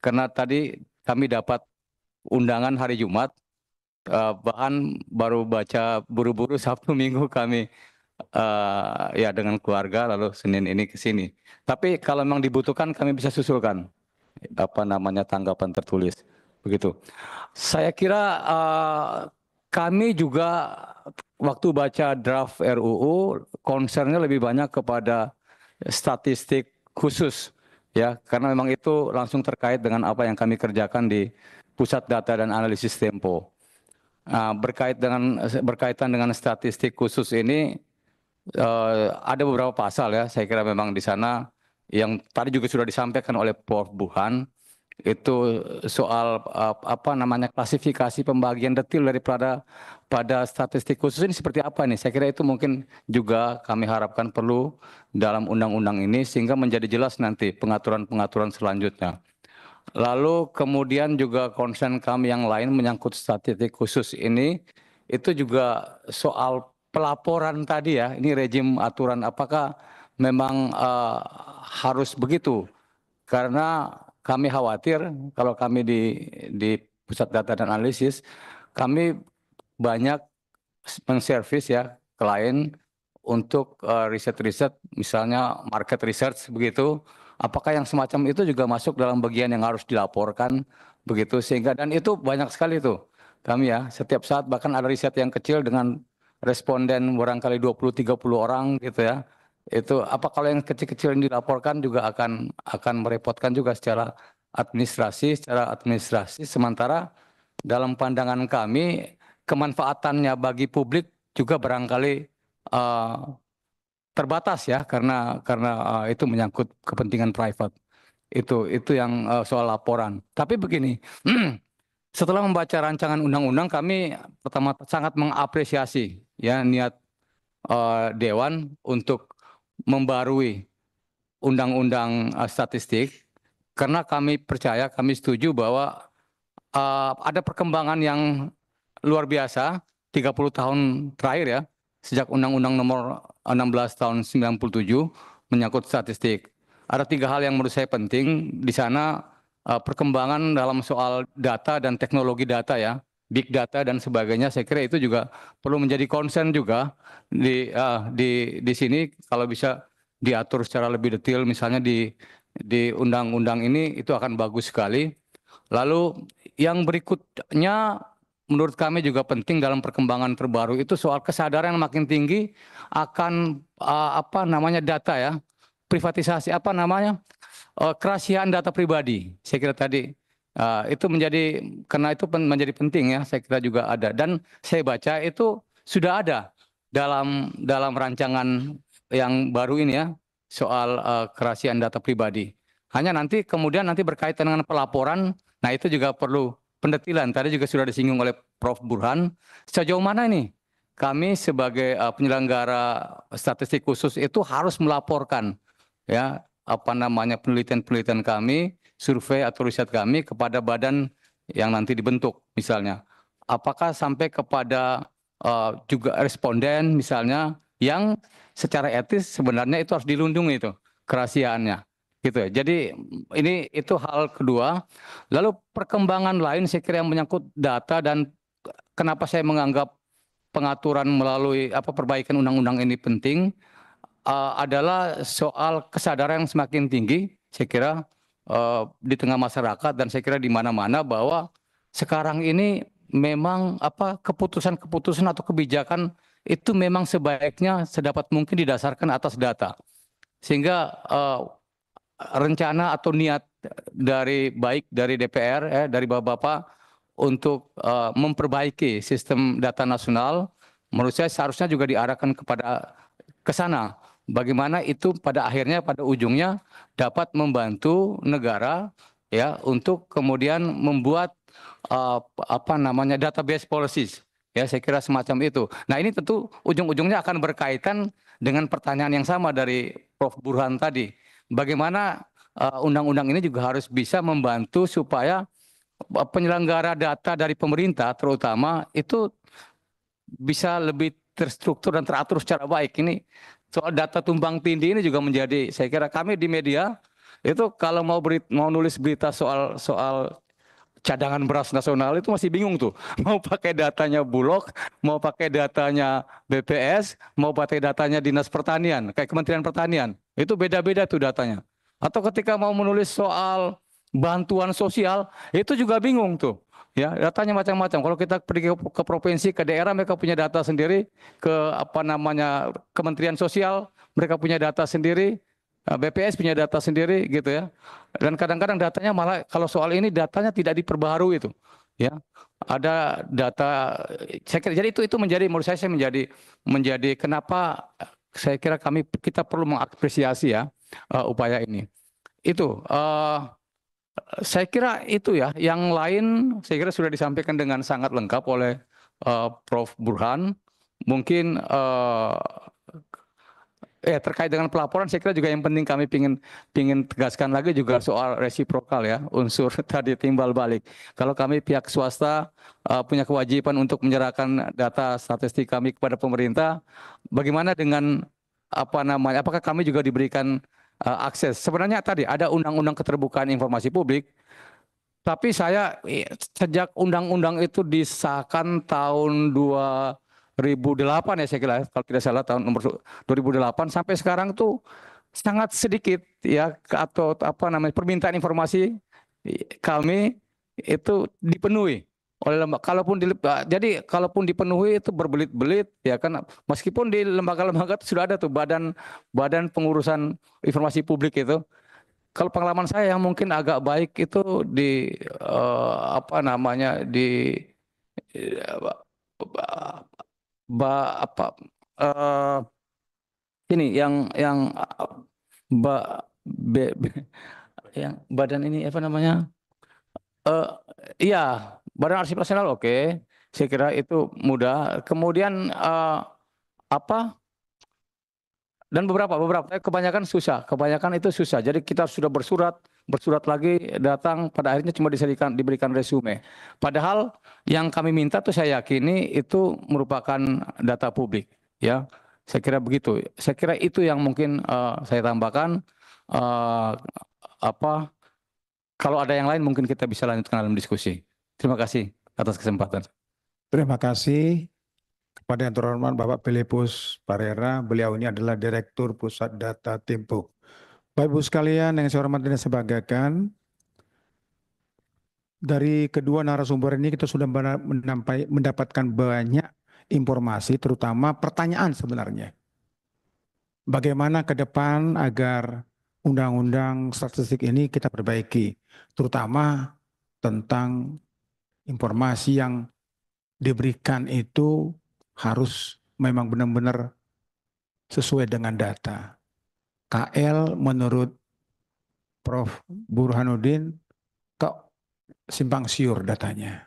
[SPEAKER 3] karena tadi kami dapat undangan hari Jumat, bahkan baru baca buru-buru Sabtu Minggu kami ya dengan keluarga lalu Senin ini ke sini. Tapi kalau memang dibutuhkan kami bisa susulkan tanggapan tertulis begitu. Saya kira kami juga waktu baca draft RUU concernnya lebih banyak kepada statistik khusus ya karena memang itu langsung terkait dengan apa yang kami kerjakan di Pusat Data dan Analisis Tempo. Berkaitan dengan statistik khusus ini ada beberapa pasal ya, saya kira memang di sana yang tadi juga sudah disampaikan oleh Prof. Burhan itu soal klasifikasi pembagian detil pada statistik khusus ini seperti apa nih? Saya kira itu mungkin juga kami harapkan perlu dalam undang-undang ini sehingga menjadi jelas nanti pengaturan-pengaturan selanjutnya. Lalu kemudian juga concern kami yang lain menyangkut statistik khusus ini itu juga soal pelaporan tadi ya, ini rejim aturan apakah memang harus begitu? Karena kami khawatir kalau kami di Pusat Data dan Analisis, kami banyak menservis ya klien untuk riset-riset, misalnya market research begitu. Apakah yang semacam itu juga masuk dalam bagian yang harus dilaporkan begitu sehingga dan itu banyak sekali tuh kami ya setiap saat bahkan ada riset yang kecil dengan responden barangkali 20-30 orang gitu ya. Itu apa kalau yang kecil-kecil yang dilaporkan juga akan merepotkan juga secara administrasi sementara dalam pandangan kami kemanfaatannya bagi publik juga barangkali terbatas ya karena itu menyangkut kepentingan private. Itu yang soal laporan. Tapi begini, setelah membaca rancangan undang-undang kami pertama sangat mengapresiasi ya niat Dewan untuk membarui undang-undang statistik karena kami percaya, kami setuju bahwa ada perkembangan yang luar biasa 30 tahun terakhir ya sejak Undang-Undang Nomor 16 tahun 97 menyangkut statistik. Ada 3 hal yang menurut saya penting di sana perkembangan dalam soal data dan teknologi data ya, big data dan sebagainya. Saya kira itu juga perlu menjadi concern juga di sini kalau bisa diatur secara lebih detail misalnya di undang-undang ini itu akan bagus sekali. Lalu yang berikutnya menurut kami juga penting dalam perkembangan terbaru itu soal kesadaran yang makin tinggi akan apa namanya data ya, privatisasi apa namanya kerahasiaan data pribadi. Saya kira tadi itu menjadi karena itu menjadi penting ya. Saya kira juga ada dan saya baca itu sudah ada dalam rancangan yang baru ini ya soal kerahasiaan data pribadi. Hanya nanti kemudian nanti berkaitan dengan pelaporan, nah itu juga perlu pendetilan. Tadi juga sudah disinggung oleh Prof. Burhan. Sejauh mana ini kami sebagai penyelenggara statistik khusus itu harus melaporkan ya apa namanya penelitian-penelitian kami, survei atau riset kami kepada badan yang nanti dibentuk misalnya. Apakah sampai kepada juga responden misalnya yang secara etis sebenarnya itu harus dilindungi itu kerahasiaannya gitu ya. Jadi ini itu hal kedua. Lalu perkembangan lain saya kira yang menyangkut data dan kenapa saya menganggap pengaturan melalui perbaikan undang-undang ini penting adalah soal kesadaran yang semakin tinggi saya kira di tengah masyarakat dan saya kira di mana-mana bahwa sekarang ini memang keputusan-keputusan atau kebijakan itu memang sebaiknya sedapat mungkin didasarkan atas data. Sehingga rencana atau niat baik dari DPR dari Bapak-bapak untuk memperbaiki sistem data nasional menurut saya seharusnya juga diarahkan ke sana. Bagaimana itu pada akhirnya pada ujungnya dapat membantu negara ya untuk kemudian membuat database policies ya saya kira semacam itu. Nah ini tentu ujung-ujungnya akan berkaitan dengan pertanyaan yang sama dari Prof. Burhan tadi. Bagaimana undang-undang ini juga harus bisa membantu supaya penyelenggara data dari pemerintah terutama itu bisa lebih terstruktur dan teratur secara baik. Ini soal data tumpang tindih ini juga menjadi saya kira kami di media itu kalau mau nulis berita soal cadangan beras nasional itu masih bingung tuh. Mau pakai datanya Bulog, mau pakai datanya BPS, mau pakai datanya Dinas Pertanian, kayak Kementerian Pertanian. Itu beda-beda tuh datanya. Atau ketika mau menulis soal bantuan sosial, itu juga bingung tuh. Ya, datanya macam-macam. Kalau kita pergi ke provinsi, ke daerah mereka punya data sendiri, ke Kementerian Sosial mereka punya data sendiri, BPS punya data sendiri gitu ya. Dan kadang-kadang datanya malah kalau soal ini datanya tidak diperbaharui itu. Ya. Ada data saya kira jadi itu menjadi menurut saya menjadi kenapa saya kira kita perlu mengapresiasi ya upaya ini. Itu saya kira itu ya. Yang lain saya kira sudah disampaikan dengan sangat lengkap oleh Prof. Burhan. Mungkin terkait dengan pelaporan saya kira juga yang penting kami pingin tegaskan lagi juga soal resiprokal ya, unsur tadi timbal balik. Kalau kami pihak swasta punya kewajiban untuk menyerahkan data statistik kami kepada pemerintah, bagaimana dengan apakah kami juga diberikan akses? Sebenarnya tadi ada undang-undang keterbukaan informasi publik, tapi saya sejak undang-undang itu disahkan tahun 2008 ya saya kira kalau tidak salah tahun nomor 2008 sampai sekarang tuh sangat sedikit ya atau permintaan informasi kami itu dipenuhi oleh lembaga. Jadi kalaupun dipenuhi itu berbelit-belit ya kan meskipun di lembaga-lembaga itu sudah ada tuh badan pengurusan informasi publik itu. Kalau pengalaman saya yang mungkin agak baik itu di ini yang yang badan ini iya Badan Arsip Nasional oke. Saya kira itu mudah. Kemudian dan beberapa kebanyakan itu susah. Jadi kita sudah bersurat lagi datang pada akhirnya cuma diberikan resume. Padahal yang kami minta tuh saya yakini itu merupakan data publik ya. Saya kira begitu. Saya kira itu yang mungkin saya tambahkan kalau ada yang lain mungkin kita bisa lanjutkan dalam diskusi. Terima kasih atas kesempatan.
[SPEAKER 1] Terima kasih kepada yang terhormat Bapak Filipus Parera. Beliau ini adalah Direktur Pusat Data Tempo. Bapak Ibu sekalian yang saya hormati dan sebagaikan, dari kedua narasumber ini kita sudah mendapatkan banyak informasi, terutama pertanyaan sebenarnya. Bagaimana ke depan agar undang-undang statistik ini kita perbaiki, terutama tentang informasi yang diberikan itu harus memang benar-benar sesuai dengan data. KL menurut Prof. Burhanuddin kok simpang siur datanya.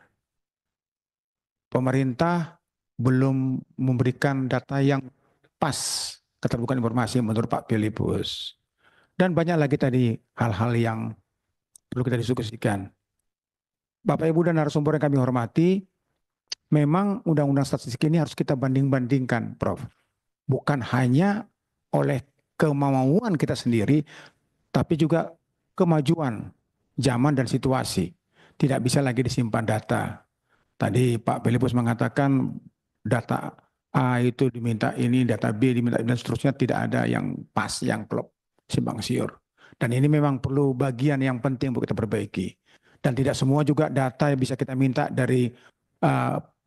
[SPEAKER 1] Pemerintah belum memberikan data yang pas keterbukaan informasi menurut Pak Filipus. Dan banyak lagi tadi hal-hal yang perlu kita diskusikan. Bapak Ibu dan narasumber yang kami hormati, memang undang-undang statistik ini harus kita banding-bandingkan, Prof. Bukan hanya oleh kemauan kita sendiri, tapi juga kemajuan zaman dan situasi. Tidak bisa lagi disimpan data. Tadi Pak Filipus mengatakan data A itu diminta ini, data B diminta ini, dan seterusnya tidak ada yang pas, yang klop, simpang siur. Dan ini memang perlu bagian yang penting untuk kita perbaiki. Dan tidak semua juga data yang bisa kita minta dari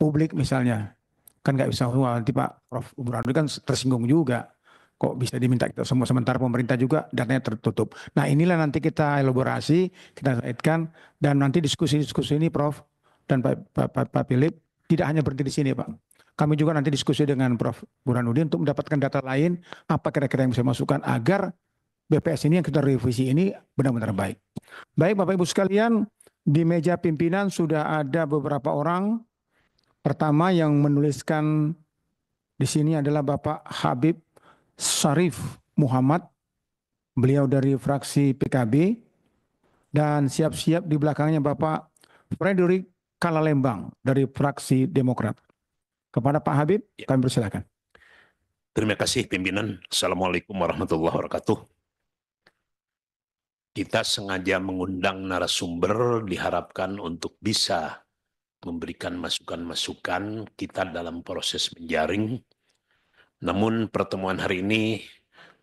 [SPEAKER 1] publik misalnya. Kan nggak bisa semua, nanti Pak Prof. Burhanuddin kan tersinggung juga. Kok bisa diminta kita semua, sementara pemerintah juga datanya tertutup. Nah inilah nanti kita elaborasi, kita kaitkan, dan nanti diskusi-diskusi ini Prof. dan Pak Philip tidak hanya berhenti di sini Pak. Kami juga nanti diskusi dengan Prof. Burhanuddin untuk mendapatkan data lain, apa kira-kira yang bisa masukkan agar BPS ini yang kita revisi ini benar-benar baik. Baik Bapak Ibu sekalian, di meja pimpinan sudah ada beberapa orang. Pertama yang menuliskan di sini adalah Bapak Habib Syarif Muhammad, beliau dari fraksi PKB, dan siap-siap di belakangnya Bapak Frederick Kalalembang dari fraksi Demokrat. Kepada Pak Habib, kami persilakan.
[SPEAKER 4] Terima kasih pimpinan. Assalamualaikum warahmatullahi wabarakatuh. Kita sengaja mengundang narasumber diharapkan untuk bisa memberikan masukan-masukan kita dalam proses menjaring. Namun pertemuan hari ini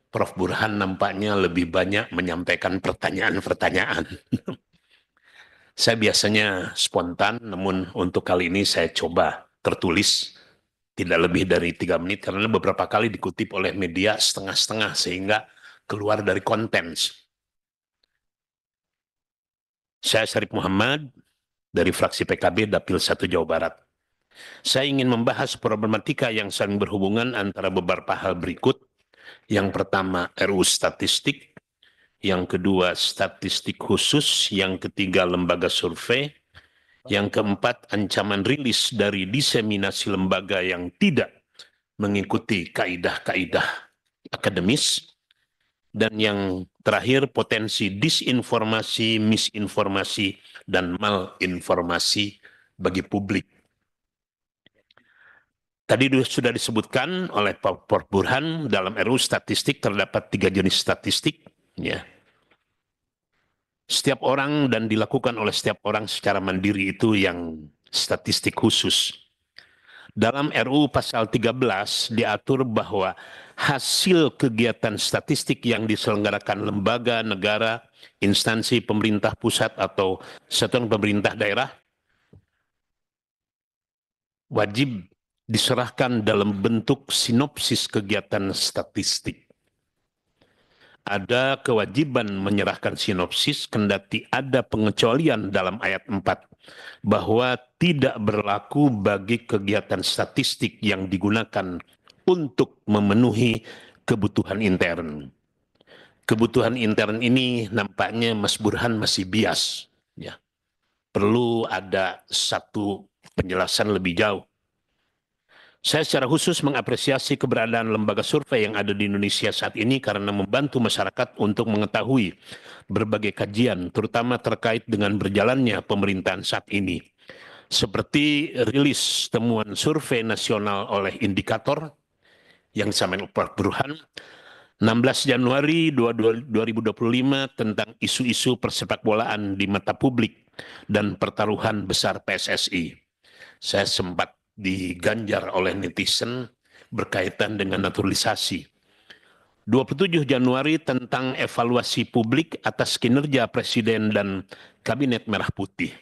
[SPEAKER 4] Prof. Burhan nampaknya lebih banyak menyampaikan pertanyaan-pertanyaan. Saya biasanya spontan, namun untuk kali ini saya coba tertulis tidak lebih dari 3 menit karena beberapa kali dikutip oleh media setengah-setengah sehingga keluar dari konten. Saya Syarif Muhammad dari fraksi PKB Dapil 1 Jawa Barat. Saya ingin membahas problematika yang saling berhubungan antara beberapa hal berikut. Yang pertama RUU statistik, yang kedua statistik khusus, yang ketiga lembaga survei, yang keempat ancaman rilis dari diseminasi lembaga yang tidak mengikuti kaidah-kaidah akademis, dan yang terakhir potensi disinformasi, misinformasi, dan malinformasi bagi publik. Tadi sudah disebutkan oleh Pak Prof. Burhan dalam RUU statistik terdapat 3 jenis statistik. Ya. Setiap orang dan dilakukan oleh setiap orang secara mandiri itu yang statistik khusus. Dalam RUU pasal 13 diatur bahwa hasil kegiatan statistik yang diselenggarakan lembaga negara, instansi pemerintah pusat atau satuan pemerintah daerah wajib diserahkan dalam bentuk sinopsis kegiatan statistik. Ada kewajiban menyerahkan sinopsis kendati ada pengecualian dalam ayat 4 bahwa tidak berlaku bagi kegiatan statistik yang digunakan untuk memenuhi kebutuhan intern. Kebutuhan intern ini nampaknya Mas Burhan masih bias. Ya. Perlu ada satu penjelasan lebih jauh. Saya secara khusus mengapresiasi keberadaan lembaga survei yang ada di Indonesia saat ini karena membantu masyarakat untuk mengetahui berbagai kajian, terutama terkait dengan berjalannya pemerintahan saat ini. Seperti rilis temuan survei nasional oleh Indikator yang disampaikan Prof. Burhan, 16 Januari 2025 tentang isu-isu persepakbolaan di mata publik dan pertaruhan besar PSSI. Saya sempat diganjar oleh netizen berkaitan dengan naturalisasi. 27 Januari tentang evaluasi publik atas kinerja Presiden dan Kabinet Merah Putih.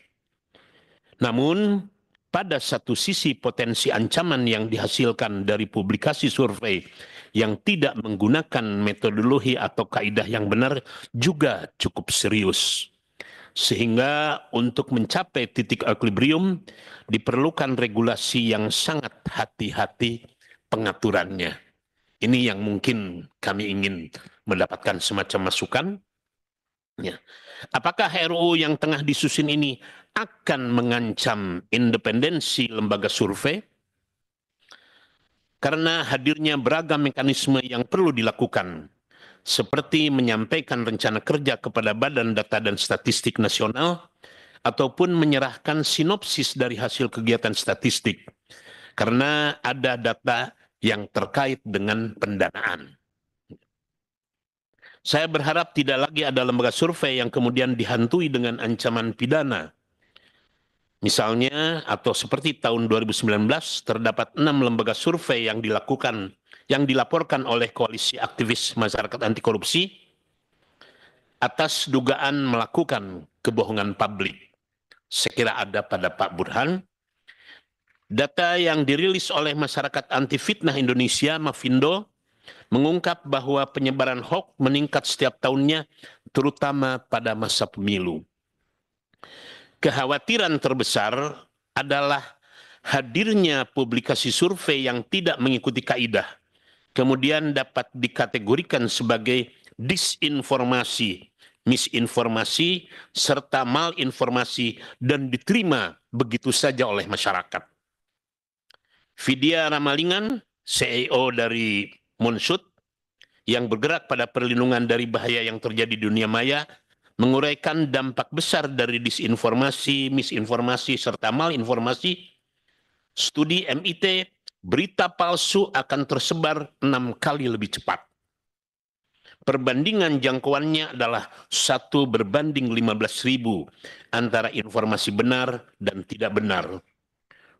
[SPEAKER 4] Namun, pada satu sisi potensi ancaman yang dihasilkan dari publikasi survei yang tidak menggunakan metodologi atau kaidah yang benar juga cukup serius. Sehingga untuk mencapai titik equilibrium diperlukan regulasi yang sangat hati-hati pengaturannya. Ini yang mungkin kami ingin mendapatkan semacam masukan. Ya. Apakah RUU yang tengah disusun ini akan mengancam independensi lembaga survei? Karena hadirnya beragam mekanisme yang perlu dilakukan, seperti menyampaikan rencana kerja kepada Badan Data dan Statistik Nasional, ataupun menyerahkan sinopsis dari hasil kegiatan statistik, karena ada data yang terkait dengan pendanaan. Saya berharap tidak lagi ada lembaga survei yang kemudian dihantui dengan ancaman pidana. Misalnya, atau seperti tahun 2019, terdapat 6 lembaga survei yang dilaporkan oleh Koalisi Aktivis Masyarakat Anti Korupsi atas dugaan melakukan kebohongan publik. Saya kira ada pada Pak Burhan. Data yang dirilis oleh Masyarakat Anti Fitnah Indonesia, Mafindo, mengungkap bahwa penyebaran hoax meningkat setiap tahunnya, terutama pada masa pemilu. Kekhawatiran terbesar adalah hadirnya publikasi survei yang tidak mengikuti kaidah, kemudian dapat dikategorikan sebagai disinformasi, misinformasi, serta malinformasi, dan diterima begitu saja oleh masyarakat. Vidya Ramalingan, CEO dari Monsud, yang bergerak pada perlindungan dari bahaya yang terjadi di dunia maya, menguraikan dampak besar dari disinformasi, misinformasi, serta malinformasi. Studi MIT, berita palsu akan tersebar 6 kali lebih cepat. Perbandingan jangkauannya adalah 1:15.000 antara informasi benar dan tidak benar.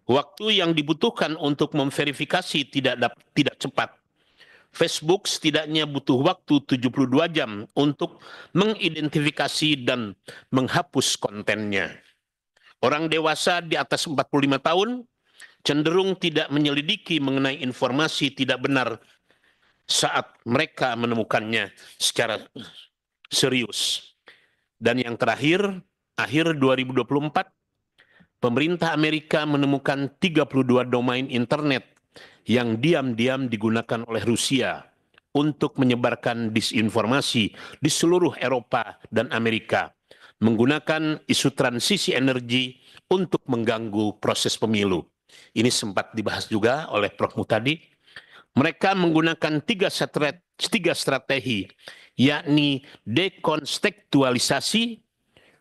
[SPEAKER 4] Waktu yang dibutuhkan untuk memverifikasi tidak cepat. Facebook setidaknya butuh waktu 72 jam untuk mengidentifikasi dan menghapus kontennya. Orang dewasa di atas 45 tahun cenderung tidak menyelidiki mengenai informasi tidak benar saat mereka menemukannya secara serius. Dan yang terakhir, akhir 2024, pemerintah Amerika menemukan 32 domain internet yang diam-diam digunakan oleh Rusia untuk menyebarkan disinformasi di seluruh Eropa dan Amerika, menggunakan isu transisi energi untuk mengganggu proses pemilu. Ini sempat dibahas juga oleh Prof. Mutadi. Mereka menggunakan tiga strategi, yakni dekontekstualisasi,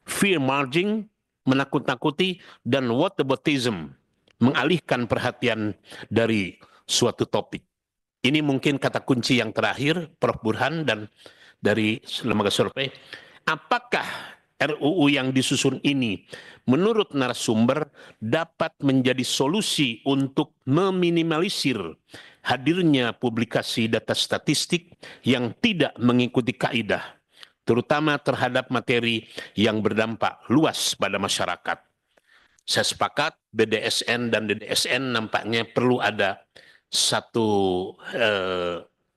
[SPEAKER 4] fear mongering, menakut-nakuti, dan whataboutism, mengalihkan perhatian dari suatu topik. Ini mungkin kata kunci yang terakhir, Prof. Burhan dan dari lembaga survei. Apakah RUU yang disusun ini menurut narasumber dapat menjadi solusi untuk meminimalisir hadirnya publikasi data statistik yang tidak mengikuti kaidah, terutama terhadap materi yang berdampak luas pada masyarakat? Saya sepakat BDSN dan DDSN nampaknya perlu ada satu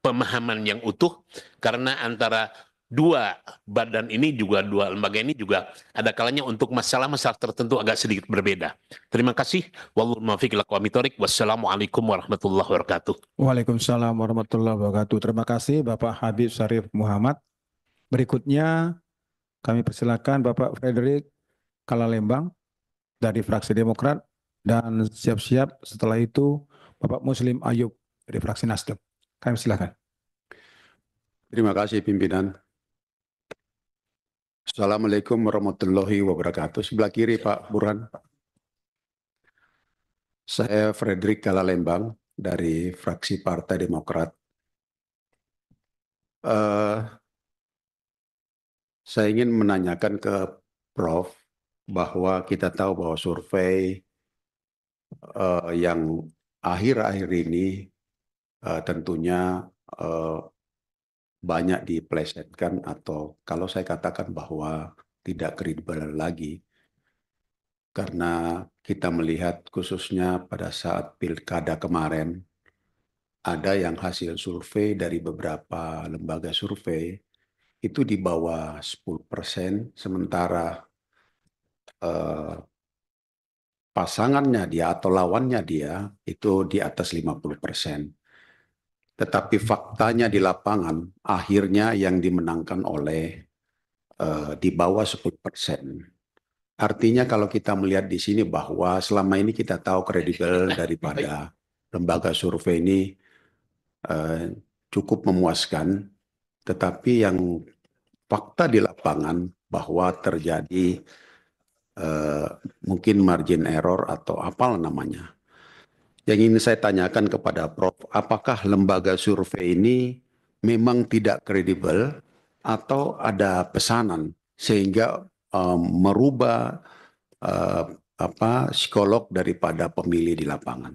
[SPEAKER 4] pemahaman yang utuh, karena antara dua badan ini juga, dua lembaga ini juga ada kalanya untuk masalah-masalah tertentu agak sedikit berbeda. Terima kasih. Wallahul muwaffiq ila aqwamit thoriq. Wassalamualaikum warahmatullahi wabarakatuh.
[SPEAKER 1] Waalaikumsalam warahmatullahi wabarakatuh. Terima kasih Bapak Habib Syarif Muhammad. Berikutnya kami persilakan Bapak Frederick Kalalembang dari fraksi Demokrat, dan siap-siap setelah itu Bapak Muslim Ayub dari fraksi Nasdem. Kami silakan.
[SPEAKER 5] Terima kasih pimpinan. Assalamualaikum warahmatullahi wabarakatuh. Sebelah kiri Pak Burhan. Saya Frederick Kalalembang dari fraksi Partai Demokrat. Saya ingin menanyakan ke Prof bahwa kita tahu bahwa survei yang akhir-akhir ini tentunya banyak dipelesetkan, atau kalau saya katakan bahwa tidak kredibel lagi. karena kita melihat khususnya pada saat pilkada kemarin, ada yang hasil survei dari beberapa lembaga survei itu di bawah 10%, sementara pasangannya dia atau lawannya dia itu di atas 50%. Tetapi faktanya di lapangan akhirnya yang dimenangkan oleh di bawah 10%. Artinya kalau kita melihat di sini bahwa selama ini kita tahu kredibel daripada lembaga survei ini cukup memuaskan, tetapi yang fakta di lapangan bahwa terjadi mungkin margin error atau apalah namanya. Yang ingin saya tanyakan kepada Prof, apakah lembaga survei ini memang tidak kredibel atau ada pesanan sehingga merubah psikolog daripada pemilih di lapangan.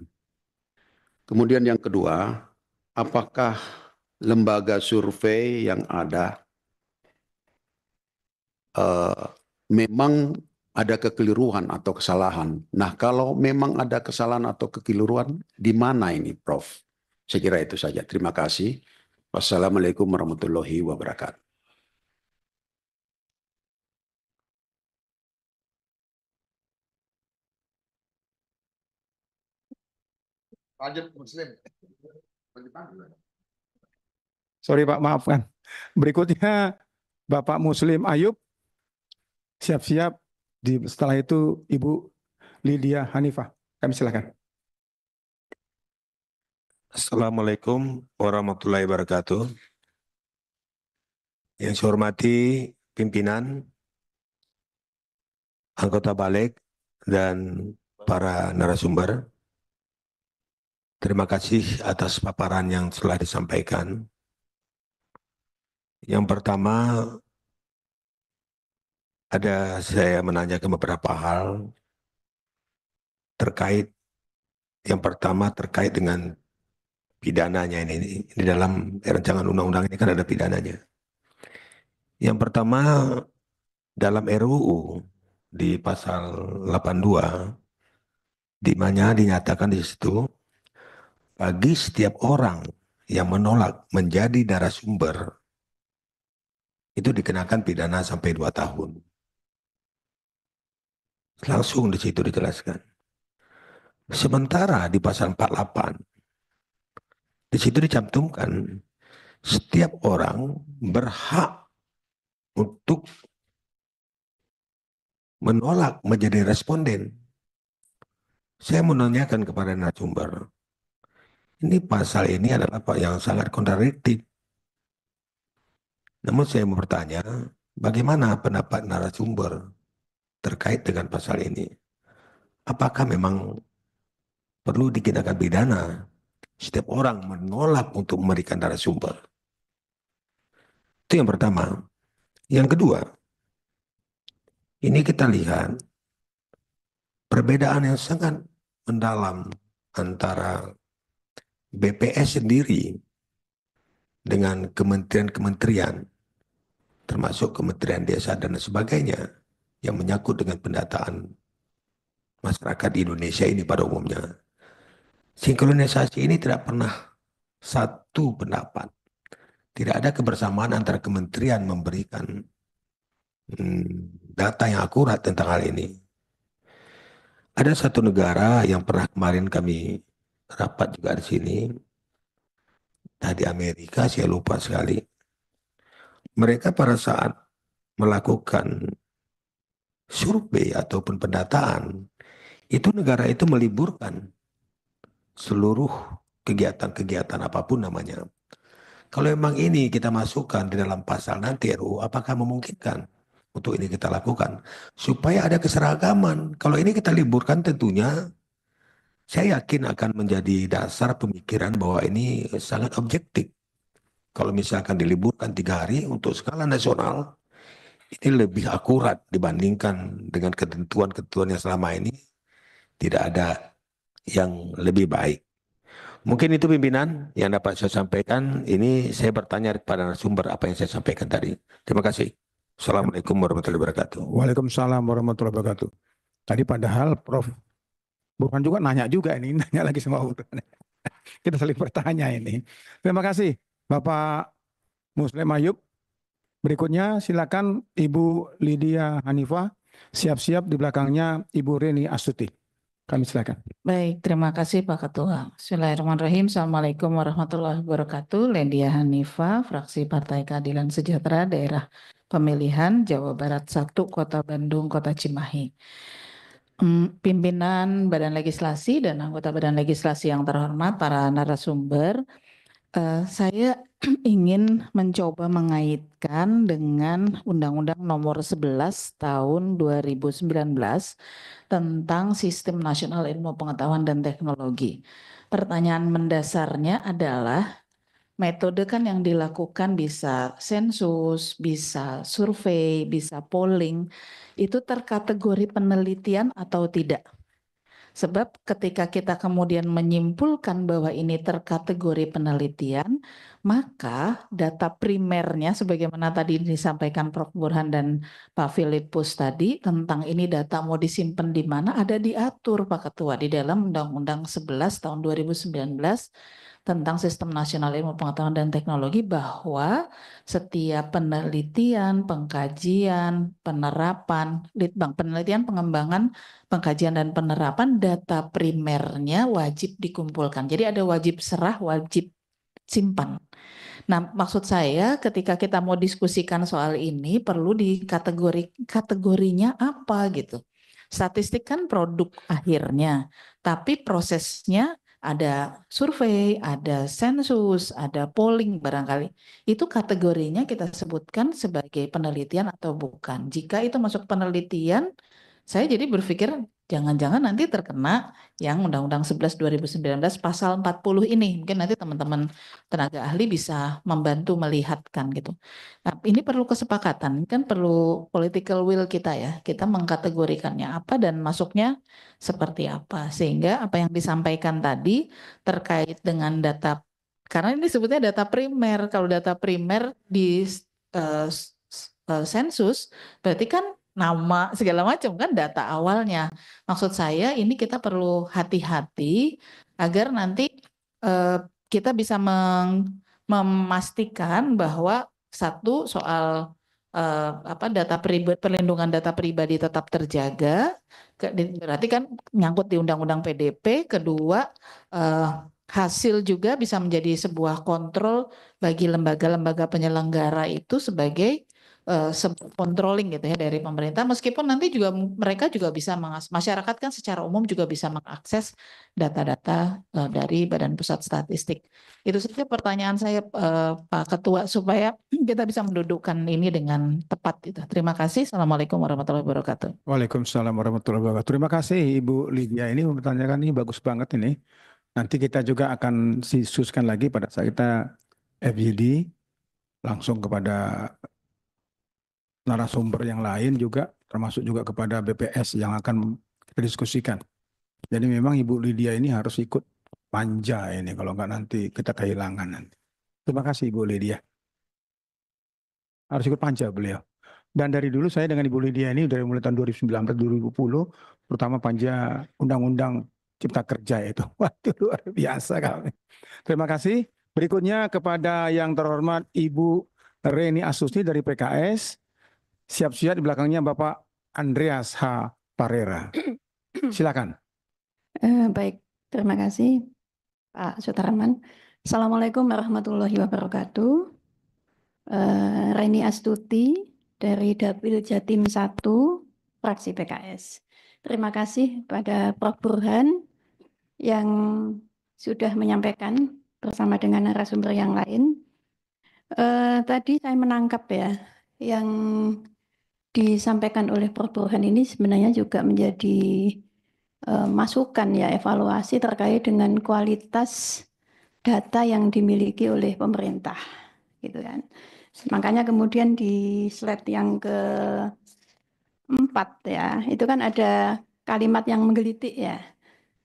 [SPEAKER 5] Kemudian yang kedua, apakah lembaga survei yang ada memang ada kekeliruan atau kesalahan. Nah, kalau memang ada kesalahan atau kekeliruan, di mana ini, Prof? Saya kira itu saja. Terima kasih. Wassalamualaikum warahmatullahi wabarakatuh.
[SPEAKER 1] Sorry Pak, maafkan. Berikutnya Bapak Muslim Ayub, siap-siap. Setelah itu Ibu Lydia Hanifah. Kami silakan.
[SPEAKER 6] Assalamualaikum warahmatullahi wabarakatuh. Yang saya hormati pimpinan, anggota balik, dan para narasumber. Terima kasih atas paparan yang telah disampaikan. Yang pertama, saya menanyakan beberapa hal terkait, yang pertama terkait dengan pidananya ini. Di dalam rancangan undang-undang ini kan ada pidananya. Yang pertama, dalam RUU di pasal 82, di mana dinyatakan di situ, bagi setiap orang yang menolak menjadi narasumber, itu dikenakan pidana sampai 2 tahun. Langsung di situ dijelaskan. Sementara di pasal 48, di situ dicantumkan setiap orang berhak untuk menolak menjadi responden. Saya menanyakan kepada narasumber, ini pasal ini adalah yang sangat kontradiktif. Namun saya mau bertanya, bagaimana pendapat narasumber terkait dengan pasal ini? Apakah memang perlu dikenakan pidana setiap orang menolak untuk memberikan narasumber? Itu yang pertama. Yang kedua, ini kita lihat perbedaan yang sangat mendalam antara BPS sendiri dengan kementerian-kementerian, termasuk Kementerian Desa dan sebagainya, yang menyangkut dengan pendataan masyarakat di Indonesia ini pada umumnya. Sinkronisasi ini tidak pernah satu pendapat. Tidak ada kebersamaan antara kementerian memberikan data yang akurat tentang hal ini. Ada satu negara yang pernah kemarin kami rapat juga di sini, di Amerika, saya lupa sekali. Mereka pada saat melakukan survei ataupun pendataan, itu negara itu meliburkan seluruh kegiatan-kegiatan apapun namanya. Kalau memang ini kita masukkan di dalam pasal nanti RUU, apakah memungkinkan untuk ini kita lakukan? Supaya ada keseragaman. Kalau ini kita liburkan tentunya, saya yakin akan menjadi dasar pemikiran bahwa ini sangat objektif. Kalau misalkan diliburkan 3 hari untuk skala nasional, ini lebih akurat dibandingkan dengan ketentuan-ketentuan yang selama ini tidak ada yang lebih baik. Mungkin itu pimpinan yang dapat saya sampaikan. Ini saya bertanya kepada narasumber apa yang saya sampaikan tadi. Terima kasih. Assalamualaikum warahmatullahi wabarakatuh.
[SPEAKER 1] Waalaikumsalam warahmatullahi wabarakatuh. Tadi padahal Prof. Burhan juga nanya juga ini, nanya lagi sama Burhan. Kita saling bertanya ini. Terima kasih Bapak Muslim Ayub. Berikutnya silakan Ibu Lydia Hanifah. Siap-siap di belakangnya Ibu Reni Astuti. Kami silakan.
[SPEAKER 7] Baik, terima kasih Pak Ketua. Bismillahirrahmanirrahim. Assalamualaikum warahmatullahi wabarakatuh. Lydia Hanifah, fraksi Partai Keadilan Sejahtera, Daerah Pemilihan Jawa Barat 1, Kota Bandung, Kota Cimahi. Pimpinan Badan Legislasi dan anggota Badan Legislasi yang terhormat, para narasumber, saya ingin mencoba mengaitkan dengan Undang-Undang Nomor 11 Tahun 2019 tentang Sistem Nasional Ilmu Pengetahuan dan Teknologi. Pertanyaan mendasarnya adalah metode kan yang dilakukan bisa sensus, bisa survei, bisa polling, itu terkategori penelitian atau tidak? Sebab ketika kita kemudian menyimpulkan bahwa ini terkategori penelitian, maka data primernya sebagaimana tadi disampaikan Prof. Burhan dan Pak Filipus tadi tentang ini data mau disimpan di mana ada diatur Pak Ketua di dalam Undang-Undang 11 tahun 2019 tentang Sistem Nasional Ilmu Pengetahuan dan Teknologi bahwa setiap penelitian, pengkajian, penerapan, penelitian, pengembangan, pengkajian dan penerapan data primernya wajib dikumpulkan. Jadi ada wajib serah, wajib simpan. Nah, maksud saya ketika kita mau diskusikan soal ini perlu kategorinya apa gitu. Statistik kan produk akhirnya, tapi prosesnya ada survei, ada sensus, ada polling barangkali. Itu kategorinya kita sebutkan sebagai penelitian atau bukan. Jika itu masuk penelitian, saya jadi berpikir jangan-jangan nanti terkena yang Undang-Undang 11 2019 pasal 40 ini. Mungkin nanti teman-teman tenaga ahli bisa membantu melihatkan gitu. Nah, ini perlu kesepakatan, kan perlu political will kita ya. Kita mengkategorikannya apa dan masuknya seperti apa. Sehingga apa yang disampaikan tadi terkait dengan data, karena ini sebutnya data primer. Kalau data primer di sensus berarti kan nama segala macam kan data awalnya. Maksud saya ini kita perlu hati-hati agar nanti kita bisa memastikan bahwa satu soal data pribadi, perlindungan data pribadi tetap terjaga. Berarti kan nyangkut di Undang-Undang PDP. Kedua, hasil juga bisa menjadi sebuah kontrol bagi lembaga-lembaga penyelenggara itu sebagai controlling gitu ya dari pemerintah, meskipun nanti juga mereka juga bisa masyarakat kan secara umum juga bisa mengakses data-data dari Badan Pusat Statistik. Itu saja pertanyaan saya Pak Ketua supaya kita bisa mendudukkan ini dengan tepat itu. Terima kasih. Assalamualaikum warahmatullahi wabarakatuh.
[SPEAKER 1] Waalaikumsalam warahmatullahi wabarakatuh. Terima kasih Ibu Lydia, ini mempertanyakan ini bagus banget ini. Nanti kita juga akan disususkan lagi pada saat kita FGD langsung kepada narasumber yang lain juga, termasuk juga kepada BPS yang akan kita diskusikan. Jadi memang Ibu Lydia ini harus ikut panja ini, kalau enggak nanti kita kehilangan nanti. Terima kasih Ibu Lydia. Harus ikut panja beliau. Dan dari dulu saya dengan Ibu Lydia ini dari mulai tahun 2019-2020, terutama panja Undang-Undang Cipta Kerja itu. Waduh luar biasa kami. Terima kasih. Berikutnya kepada yang terhormat Ibu Reni Astuti dari PKS. Siap-siap di belakangnya Bapak Andreas H. Parera. Silakan.
[SPEAKER 8] Baik, terima kasih Pak Sutarman. Assalamualaikum warahmatullahi wabarakatuh. Reni Astuti dari Dapil Jatim 1, fraksi PKS. Terima kasih pada Prof. Burhan yang sudah menyampaikan bersama dengan narasumber yang lain. Tadi saya menangkap ya, yang disampaikan oleh Prof. Burhan ini sebenarnya juga menjadi masukan ya, evaluasi terkait dengan kualitas data yang dimiliki oleh pemerintah gitu kan. Makanya kemudian di slide yang ke-4 ya, itu kan ada kalimat yang menggelitik ya.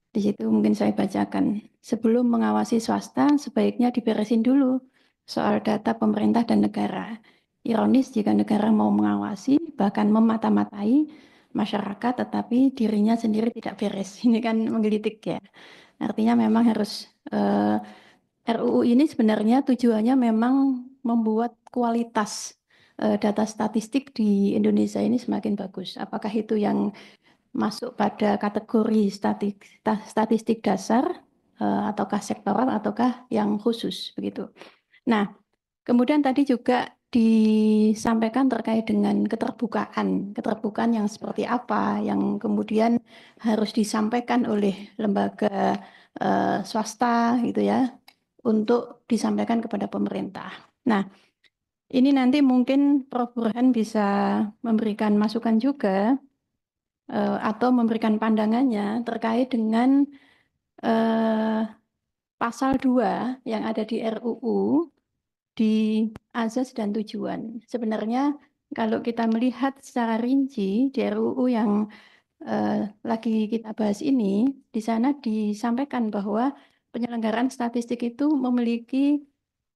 [SPEAKER 8] Di situ mungkin saya bacakan. Sebelum mengawasi swasta, sebaiknya diberesin dulu soal data pemerintah dan negara. Ironis jika negara mau mengawasi, bahkan memata-matai, masyarakat, tetapi dirinya sendiri tidak beres. Ini kan menggelitik ya. Artinya memang harus RUU ini sebenarnya tujuannya memang membuat kualitas data statistik di Indonesia ini semakin bagus. Apakah itu yang masuk pada kategori statistik dasar ataukah sektoral ataukah yang khusus begitu. Nah, kemudian tadi juga disampaikan terkait dengan keterbukaan yang seperti apa yang kemudian harus disampaikan oleh lembaga swasta gitu ya untuk disampaikan kepada pemerintah. Nah, ini nanti mungkin Prof. Burhan bisa memberikan masukan juga atau memberikan pandangannya terkait dengan pasal 2 yang ada di RUU di azas dan tujuan. Sebenarnya kalau kita melihat secara rinci di RUU yang lagi kita bahas ini, di sana disampaikan bahwa penyelenggaraan statistik itu memiliki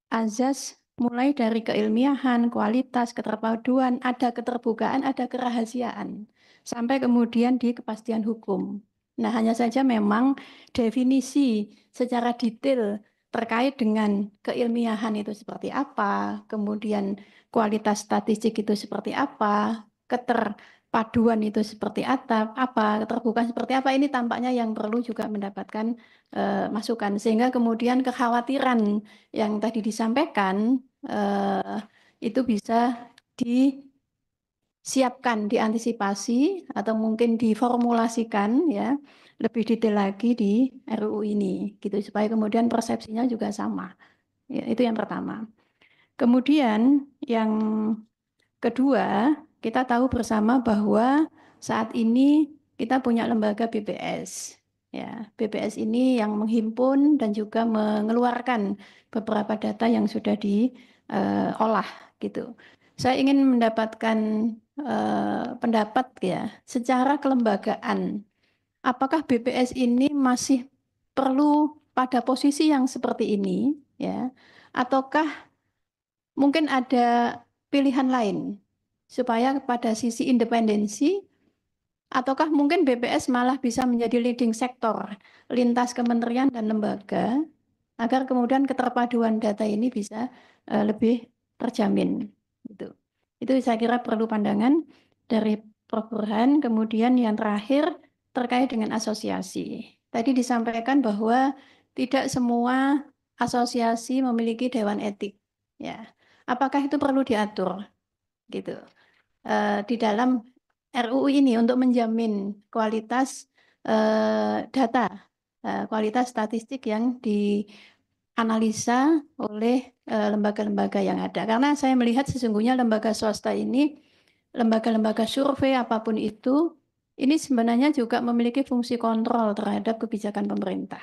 [SPEAKER 8] azas mulai dari keilmiahan, kualitas, keterpaduan, ada keterbukaan, ada kerahasiaan, sampai kemudian di kepastian hukum. Nah, hanya saja memang definisi secara detail terkait dengan keilmiahan itu seperti apa, kemudian kualitas statistik itu seperti apa, keterpaduan itu seperti apa, keterbukaan seperti apa, ini tampaknya yang perlu juga mendapatkan masukan. Sehingga kemudian kekhawatiran yang tadi disampaikan itu bisa disiapkan, diantisipasi, atau mungkin diformulasikan ya lebih detail lagi di RUU ini, gitu supaya kemudian persepsinya juga sama. Ya, itu yang pertama. Kemudian yang kedua, kita tahu bersama bahwa saat ini kita punya lembaga BPS. Ya, BPS ini yang menghimpun dan juga mengeluarkan beberapa data yang sudah diolah gitu. Saya ingin mendapatkan pendapat ya, secara kelembagaan, apakah BPS ini masih perlu pada posisi yang seperti ini ya, ataukah mungkin ada pilihan lain supaya pada sisi independensi, ataukah mungkin BPS malah bisa menjadi leading sektor lintas kementerian dan lembaga agar kemudian keterpaduan data ini bisa lebih terjamin gitu. Itu saya kira perlu pandangan dari Prof. Burhan. Kemudian yang terakhir terkait dengan asosiasi. Tadi disampaikan bahwa tidak semua asosiasi memiliki dewan etik ya. Apakah itu perlu diatur gitu di dalam RUU ini untuk menjamin kualitas data, kualitas statistik yang dianalisa oleh lembaga-lembaga yang ada. Karena saya melihat sesungguhnya lembaga swasta ini, lembaga-lembaga survei apapun itu, ini sebenarnya juga memiliki fungsi kontrol terhadap kebijakan pemerintah.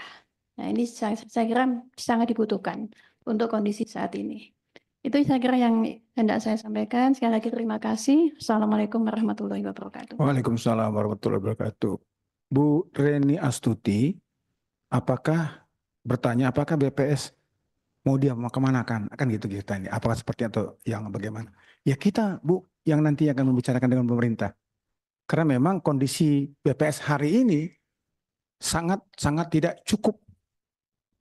[SPEAKER 8] Nah, ini saya kira sangat dibutuhkan untuk kondisi saat ini. Itu saya kira yang hendak saya sampaikan. Sekali lagi terima kasih. Assalamualaikum warahmatullahi wabarakatuh.
[SPEAKER 1] Waalaikumsalam warahmatullahi wabarakatuh. Bu Reni Astuti, apakah BPS mau dia mau kemana kan gitu kita ini, apakah seperti atau yang bagaimana? Ya kita Bu yang nanti akan membicarakan dengan pemerintah, karena memang kondisi BPS hari ini sangat tidak cukup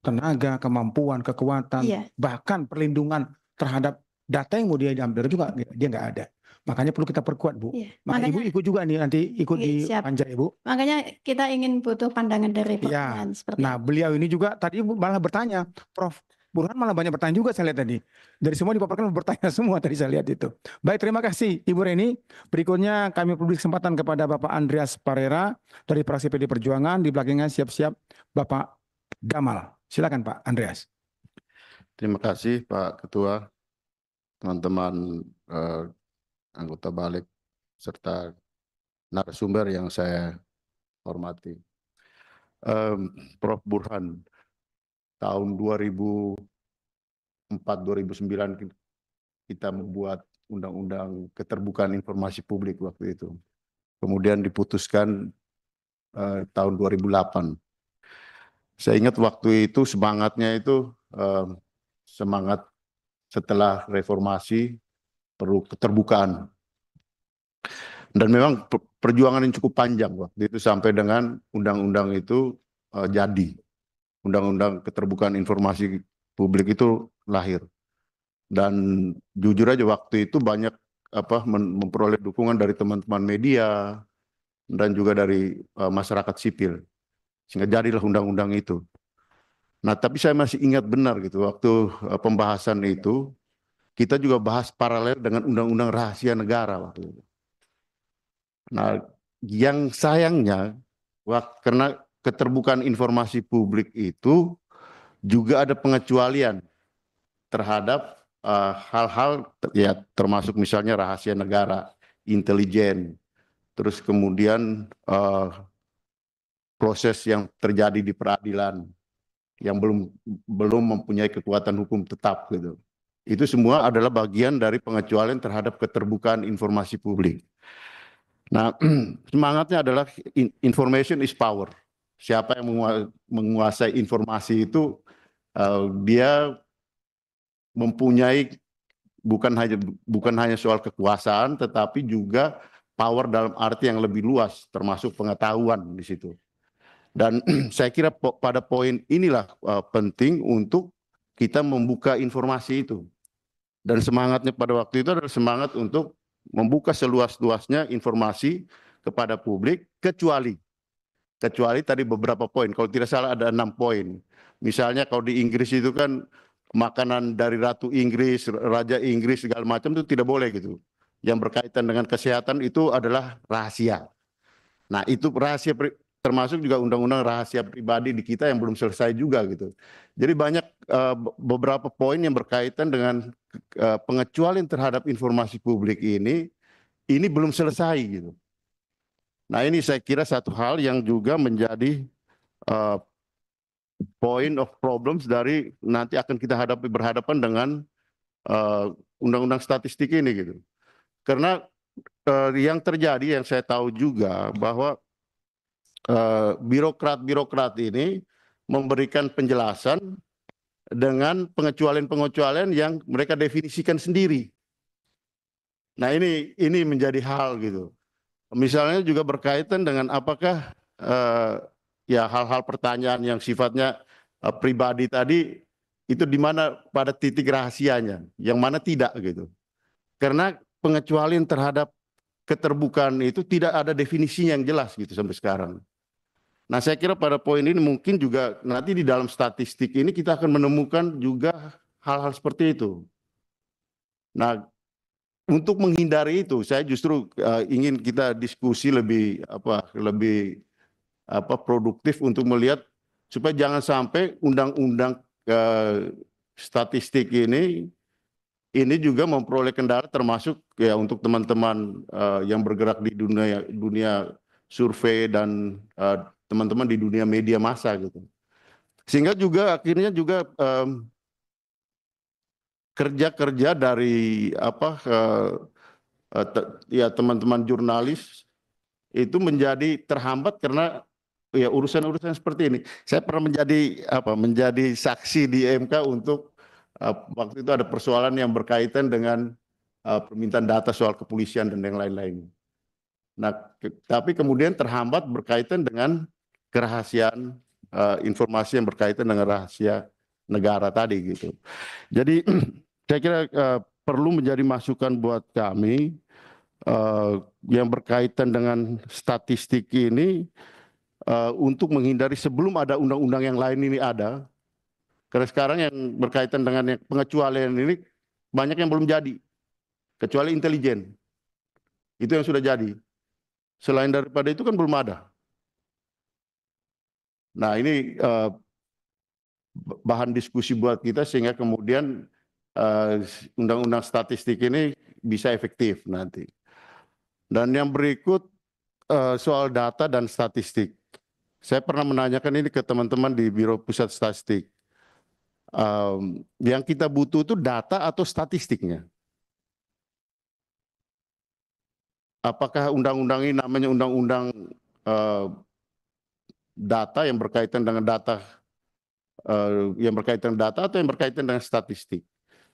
[SPEAKER 1] tenaga, kemampuan, kekuatan,
[SPEAKER 8] Iya.
[SPEAKER 1] bahkan perlindungan terhadap data yang mau dia diambil juga dia nggak ada. Makanya perlu kita perkuat Bu.
[SPEAKER 8] Iya.
[SPEAKER 1] Makanya Ibu ikut juga nih nanti ikut
[SPEAKER 8] Iya,
[SPEAKER 1] di
[SPEAKER 8] siap.
[SPEAKER 1] panja Ibu.
[SPEAKER 8] Makanya kita ingin butuh pandangan dari
[SPEAKER 1] Ya.
[SPEAKER 8] pertanyaan seperti
[SPEAKER 1] Nah, beliau ini juga tadi malah bertanya, Prof. Burhan malah banyak bertanya juga saya lihat tadi. Dari semua dipaparkan bertanya semua tadi saya lihat itu. Baik, terima kasih Ibu Reni. Berikutnya kami beri kesempatan kepada Bapak Andreas Parera dari fraksi PD Perjuangan. Di belakangnya siap-siap Bapak Gamal. Silakan Pak Andreas.
[SPEAKER 5] Terima kasih Pak Ketua, teman-teman anggota balik, serta narasumber yang saya hormati. Prof. Burhan, tahun 2004-2009 kita membuat Undang-Undang Keterbukaan Informasi Publik waktu itu. Kemudian diputuskan tahun 2008. Saya ingat waktu itu semangatnya itu semangat setelah reformasi perlu keterbukaan. Dan memang perjuangan yang cukup panjang waktu itu sampai dengan undang-undang itu jadi. Undang-undang keterbukaan informasi publik itu lahir. Dan jujur aja waktu itu banyak memperoleh dukungan dari teman-teman media dan juga dari masyarakat sipil. Sehingga jadilah undang-undang itu. Nah, tapi saya masih ingat benar gitu waktu pembahasan itu kita juga bahas paralel dengan undang-undang rahasia negara waktu itu. Nah, yang sayangnya karena keterbukaan informasi publik itu juga ada pengecualian terhadap hal-hal ya termasuk misalnya rahasia negara, intelijen, terus kemudian proses yang terjadi di peradilan yang belum mempunyai kekuatan hukum tetap gitu. Itu semua adalah bagian dari pengecualian terhadap keterbukaan informasi publik. Nah, semangatnya adalah information is power. Siapa yang menguasai informasi itu dia mempunyai bukan hanya soal kekuasaan, tetapi juga power dalam arti yang lebih luas, termasuk pengetahuan di situ. Dan saya kira pada poin inilah penting untuk kita membuka informasi itu. Dan semangatnya pada waktu itu adalah semangat untuk membuka seluas-luasnya informasi kepada publik, kecuali tadi beberapa poin. Kalau tidak salah ada 6 poin. Misalnya kalau di Inggris itu kan makanan dari Ratu Inggris, Raja Inggris segala macam itu tidak boleh gitu. Yang berkaitan dengan kesehatan itu adalah rahasia. Nah, itu rahasia termasuk juga undang-undang rahasia pribadi di kita yang belum selesai juga gitu. Jadi banyak beberapa poin yang berkaitan dengan pengecualian terhadap informasi publik ini belum selesai gitu. Nah, ini saya kira satu hal yang juga menjadi point of problems dari nanti akan kita berhadapan dengan undang-undang statistik ini gitu. Karena yang terjadi yang saya tahu juga bahwa birokrat-birokrat ini memberikan penjelasan dengan pengecualian-pengecualian yang mereka definisikan sendiri. Nah, ini menjadi hal gitu. Misalnya juga berkaitan dengan apakah ya hal-hal pertanyaan yang sifatnya pribadi tadi itu di mana pada titik rahasianya, yang mana tidak gitu. Karena pengecualian terhadap keterbukaan itu tidak ada definisinya yang jelas gitu sampai sekarang. Nah, saya kira pada poin ini mungkin juga nanti di dalam statistik ini kita akan menemukan juga hal-hal seperti itu. Nah, untuk menghindari itu, saya justru ingin kita diskusi lebih produktif untuk melihat supaya jangan sampai undang-undang statistik ini juga memperoleh kendala termasuk ya untuk teman-teman yang bergerak di dunia survei dan teman-teman di dunia media massa gitu. Sehingga juga akhirnya juga kerja-kerja dari ya teman-teman jurnalis itu menjadi terhambat karena ya urusan-urusan seperti ini. Saya pernah menjadi saksi di MK untuk waktu itu ada persoalan yang berkaitan dengan permintaan data soal kepolisian dan yang lain-lain. Nah, tapi kemudian terhambat berkaitan dengan kerahasiaan informasi yang berkaitan dengan rahasia negara tadi gitu. Jadi saya kira perlu menjadi masukan buat kami yang berkaitan dengan statistik ini untuk menghindari sebelum ada undang-undang yang lain ini ada. Karena sekarang yang berkaitan dengan pengecualian ini banyak yang belum jadi. Kecuali intelijen. Itu yang sudah jadi. Selain daripada itu kan belum ada. Nah, ini bahan diskusi buat kita sehingga kemudian undang-undang statistik ini bisa efektif nanti. Dan yang berikut soal data dan statistik. Saya pernah menanyakan ini ke teman-teman di Biro Pusat Statistik. Yang kita butuh itu data atau statistiknya? Apakah undang-undang ini namanya undang-undang data yang berkaitan dengan data atau yang berkaitan dengan statistik?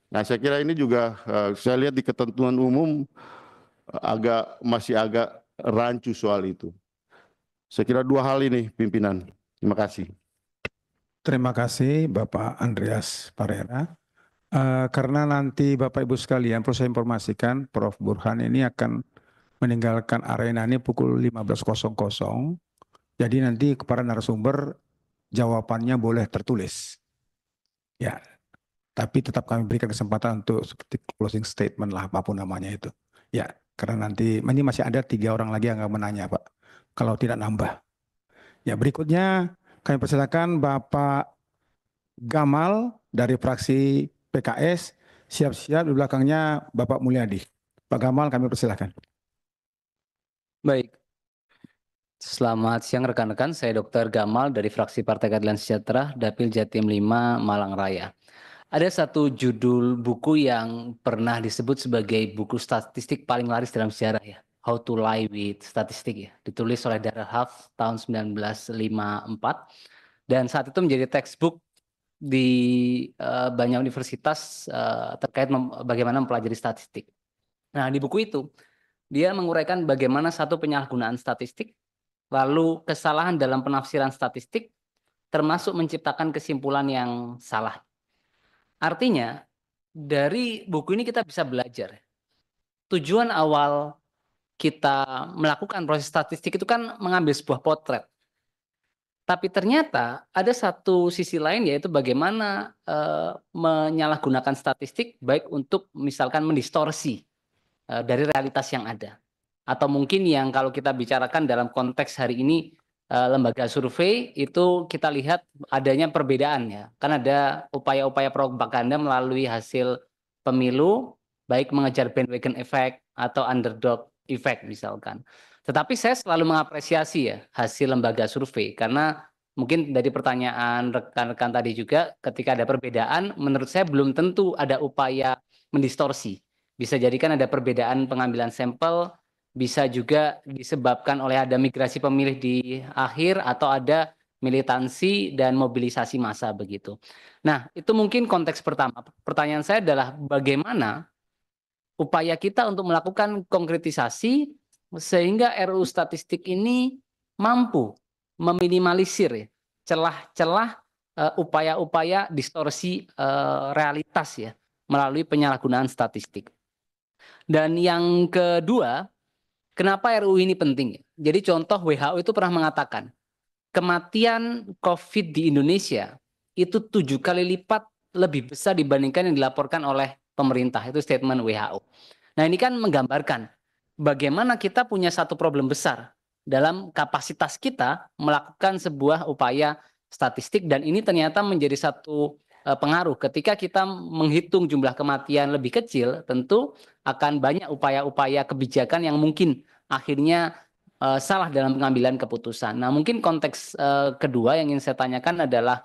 [SPEAKER 5] Nah, saya kira ini juga saya lihat di ketentuan umum
[SPEAKER 9] masih agak rancu soal itu. Saya kira dua hal ini pimpinan. Terima kasih.
[SPEAKER 1] Terima kasih Bapak Andreas Parera. Karena nanti Bapak Ibu sekalian perlu saya informasikan Prof. Burhan ini akan meninggalkan arena ini pukul 15.00. Jadi nanti kepada narasumber jawabannya boleh tertulis. Ya, tapi tetap kami berikan kesempatan untuk seperti closing statement lah apapun namanya itu. Ya, karena nanti ini masih ada 3 orang lagi yang akan menanya Pak. Kalau tidak nambah. Ya, berikutnya kami persilakan Bapak Gamal dari fraksi PKS, siap-siap di belakangnya Bapak Mulyadi. Pak Gamal kami persilakan.
[SPEAKER 10] Baik. Selamat siang rekan-rekan, saya Dr. Gamal dari fraksi Partai Keadilan Sejahtera, Dapil Jatim 5, Malang Raya. Ada satu judul buku yang pernah disebut sebagai buku statistik paling laris dalam sejarah ya. How to Lie with Statistik ya. Ditulis oleh Darrell Huff tahun 1954. Dan saat itu menjadi textbook di banyak universitas terkait bagaimana mempelajari statistik. Nah di buku itu dia menguraikan bagaimana satu penyalahgunaan statistik, lalu kesalahan dalam penafsiran statistik, termasuk menciptakan kesimpulan yang salah. Artinya dari buku ini kita bisa belajar. Tujuan awal kita melakukan proses statistik itu kan mengambil sebuah potret. Tapi ternyata ada satu sisi lain yaitu bagaimana menyalahgunakan statistik baik untuk misalkan mendistorsi dari realitas yang ada. Atau mungkin yang kalau kita bicarakan dalam konteks hari ini lembaga survei itu kita lihat adanya perbedaan ya. Kan ada upaya-upaya propaganda melalui hasil pemilu baik mengejar bandwagon effect atau underdog effect misalkan. Tetapi saya selalu mengapresiasi ya hasil lembaga survei karena mungkin dari pertanyaan rekan-rekan tadi juga ketika ada perbedaan menurut saya belum tentu ada upaya mendistorsi. Bisa jadi kan ada perbedaan pengambilan sampel, bisa juga disebabkan oleh ada migrasi pemilih di akhir atau ada militansi dan mobilisasi massa begitu. Nah, itu mungkin konteks pertama. Pertanyaan saya adalah bagaimana upaya kita untuk melakukan konkretisasi sehingga RUU statistik ini mampu meminimalisir ya, celah-celah upaya-upaya distorsi realitas ya melalui penyalahgunaan statistik. Dan yang kedua, kenapa RUU ini penting? Jadi contoh WHO itu pernah mengatakan kematian COVID di Indonesia itu 7 kali lipat lebih besar dibandingkan yang dilaporkan oleh pemerintah. Itu statement WHO. Nah ini kan menggambarkan bagaimana kita punya satu problem besar dalam kapasitas kita melakukan sebuah upaya statistik dan ini ternyata menjadi satu pengaruh. Ketika kita menghitung jumlah kematian lebih kecil, tentu akan banyak upaya-upaya kebijakan yang mungkin akhirnya salah dalam pengambilan keputusan. Nah mungkin konteks kedua yang ingin saya tanyakan adalah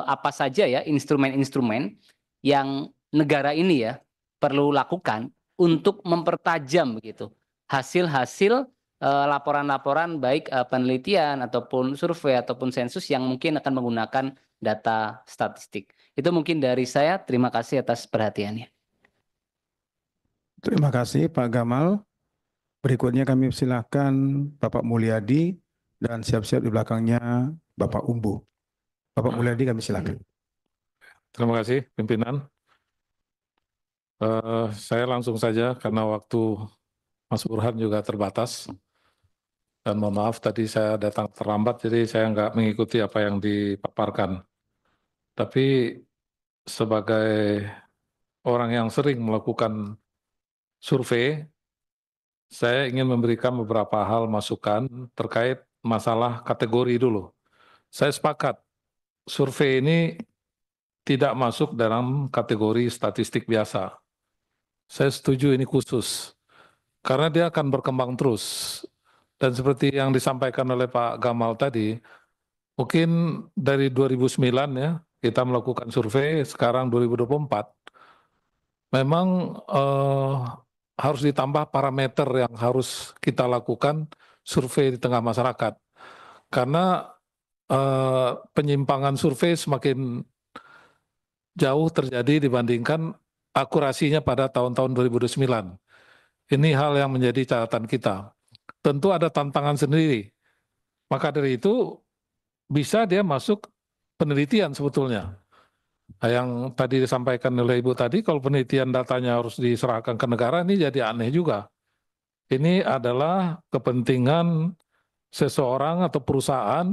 [SPEAKER 10] apa saja ya instrumen-instrumen yang negara ini ya perlu lakukan untuk mempertajam begitu hasil-hasil laporan-laporan baik penelitian ataupun survei ataupun sensus yang mungkin akan menggunakan data statistik. Itu mungkin dari saya. Terima kasih atas perhatiannya.
[SPEAKER 1] Terima kasih Pak Gamal. Berikutnya kami silakan Bapak Mulyadi dan siap-siap di belakangnya Bapak Umbu. Bapak Mulyadi kami silakan.
[SPEAKER 11] Terima kasih pimpinan. Saya langsung saja karena waktu Mas Burhan juga terbatas. Dan mohon maaf tadi saya datang terlambat jadi saya nggak mengikuti apa yang dipaparkan. Tapi sebagai orang yang sering melakukan survei, saya ingin memberikan beberapa hal masukan terkait masalah kategori dulu. Saya sepakat, survei ini tidak masuk dalam kategori statistik biasa. Saya setuju ini khusus, karena dia akan berkembang terus. Dan seperti yang disampaikan oleh Pak Gamal tadi, mungkin dari 2009 ya, kita melakukan survei, sekarang 2024, memang harus ditambah parameter yang harus kita lakukan survei di tengah masyarakat. Karena penyimpangan survei semakin jauh terjadi dibandingkan akurasinya pada tahun-tahun 2009. Ini hal yang menjadi catatan kita. Tentu ada tantangan sendiri. Maka dari itu bisa dia masuk penelitian sebetulnya. Nah, yang tadi disampaikan oleh Ibu tadi, kalau penelitian datanya harus diserahkan ke negara, ini jadi aneh juga. Ini adalah kepentingan seseorang atau perusahaan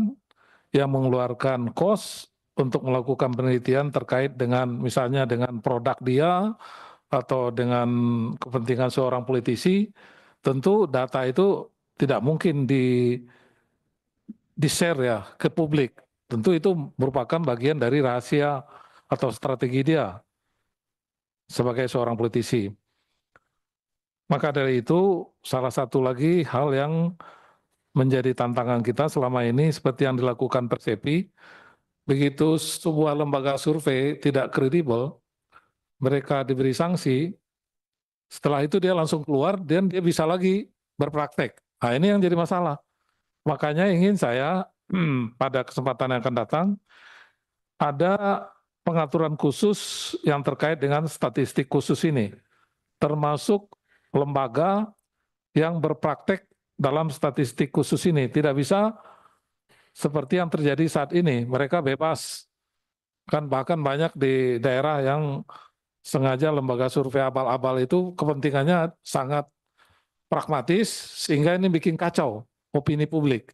[SPEAKER 11] yang mengeluarkan kos untuk melakukan penelitian terkait dengan misalnya dengan produk dia atau dengan kepentingan seorang politisi, tentu data itu tidak mungkin di-share ya ke publik. Tentu itu merupakan bagian dari rahasia atau strategi dia sebagai seorang politisi. Maka dari itu salah satu lagi hal yang menjadi tantangan kita selama ini seperti yang dilakukan Persepi, begitu sebuah lembaga survei tidak kredibel, mereka diberi sanksi, setelah itu dia langsung keluar dan dia bisa lagi berpraktek. Nah ini yang jadi masalah. Makanya ingin saya pada kesempatan yang akan datang, ada pengaturan khusus yang terkait dengan statistik khusus ini, termasuk lembaga yang berpraktek dalam statistik khusus ini. Tidak bisa seperti yang terjadi saat ini, mereka bebas. Kan bahkan banyak di daerah yang sengaja lembaga survei abal-abal itu kepentingannya sangat pragmatis, sehingga ini bikin kacau opini publik.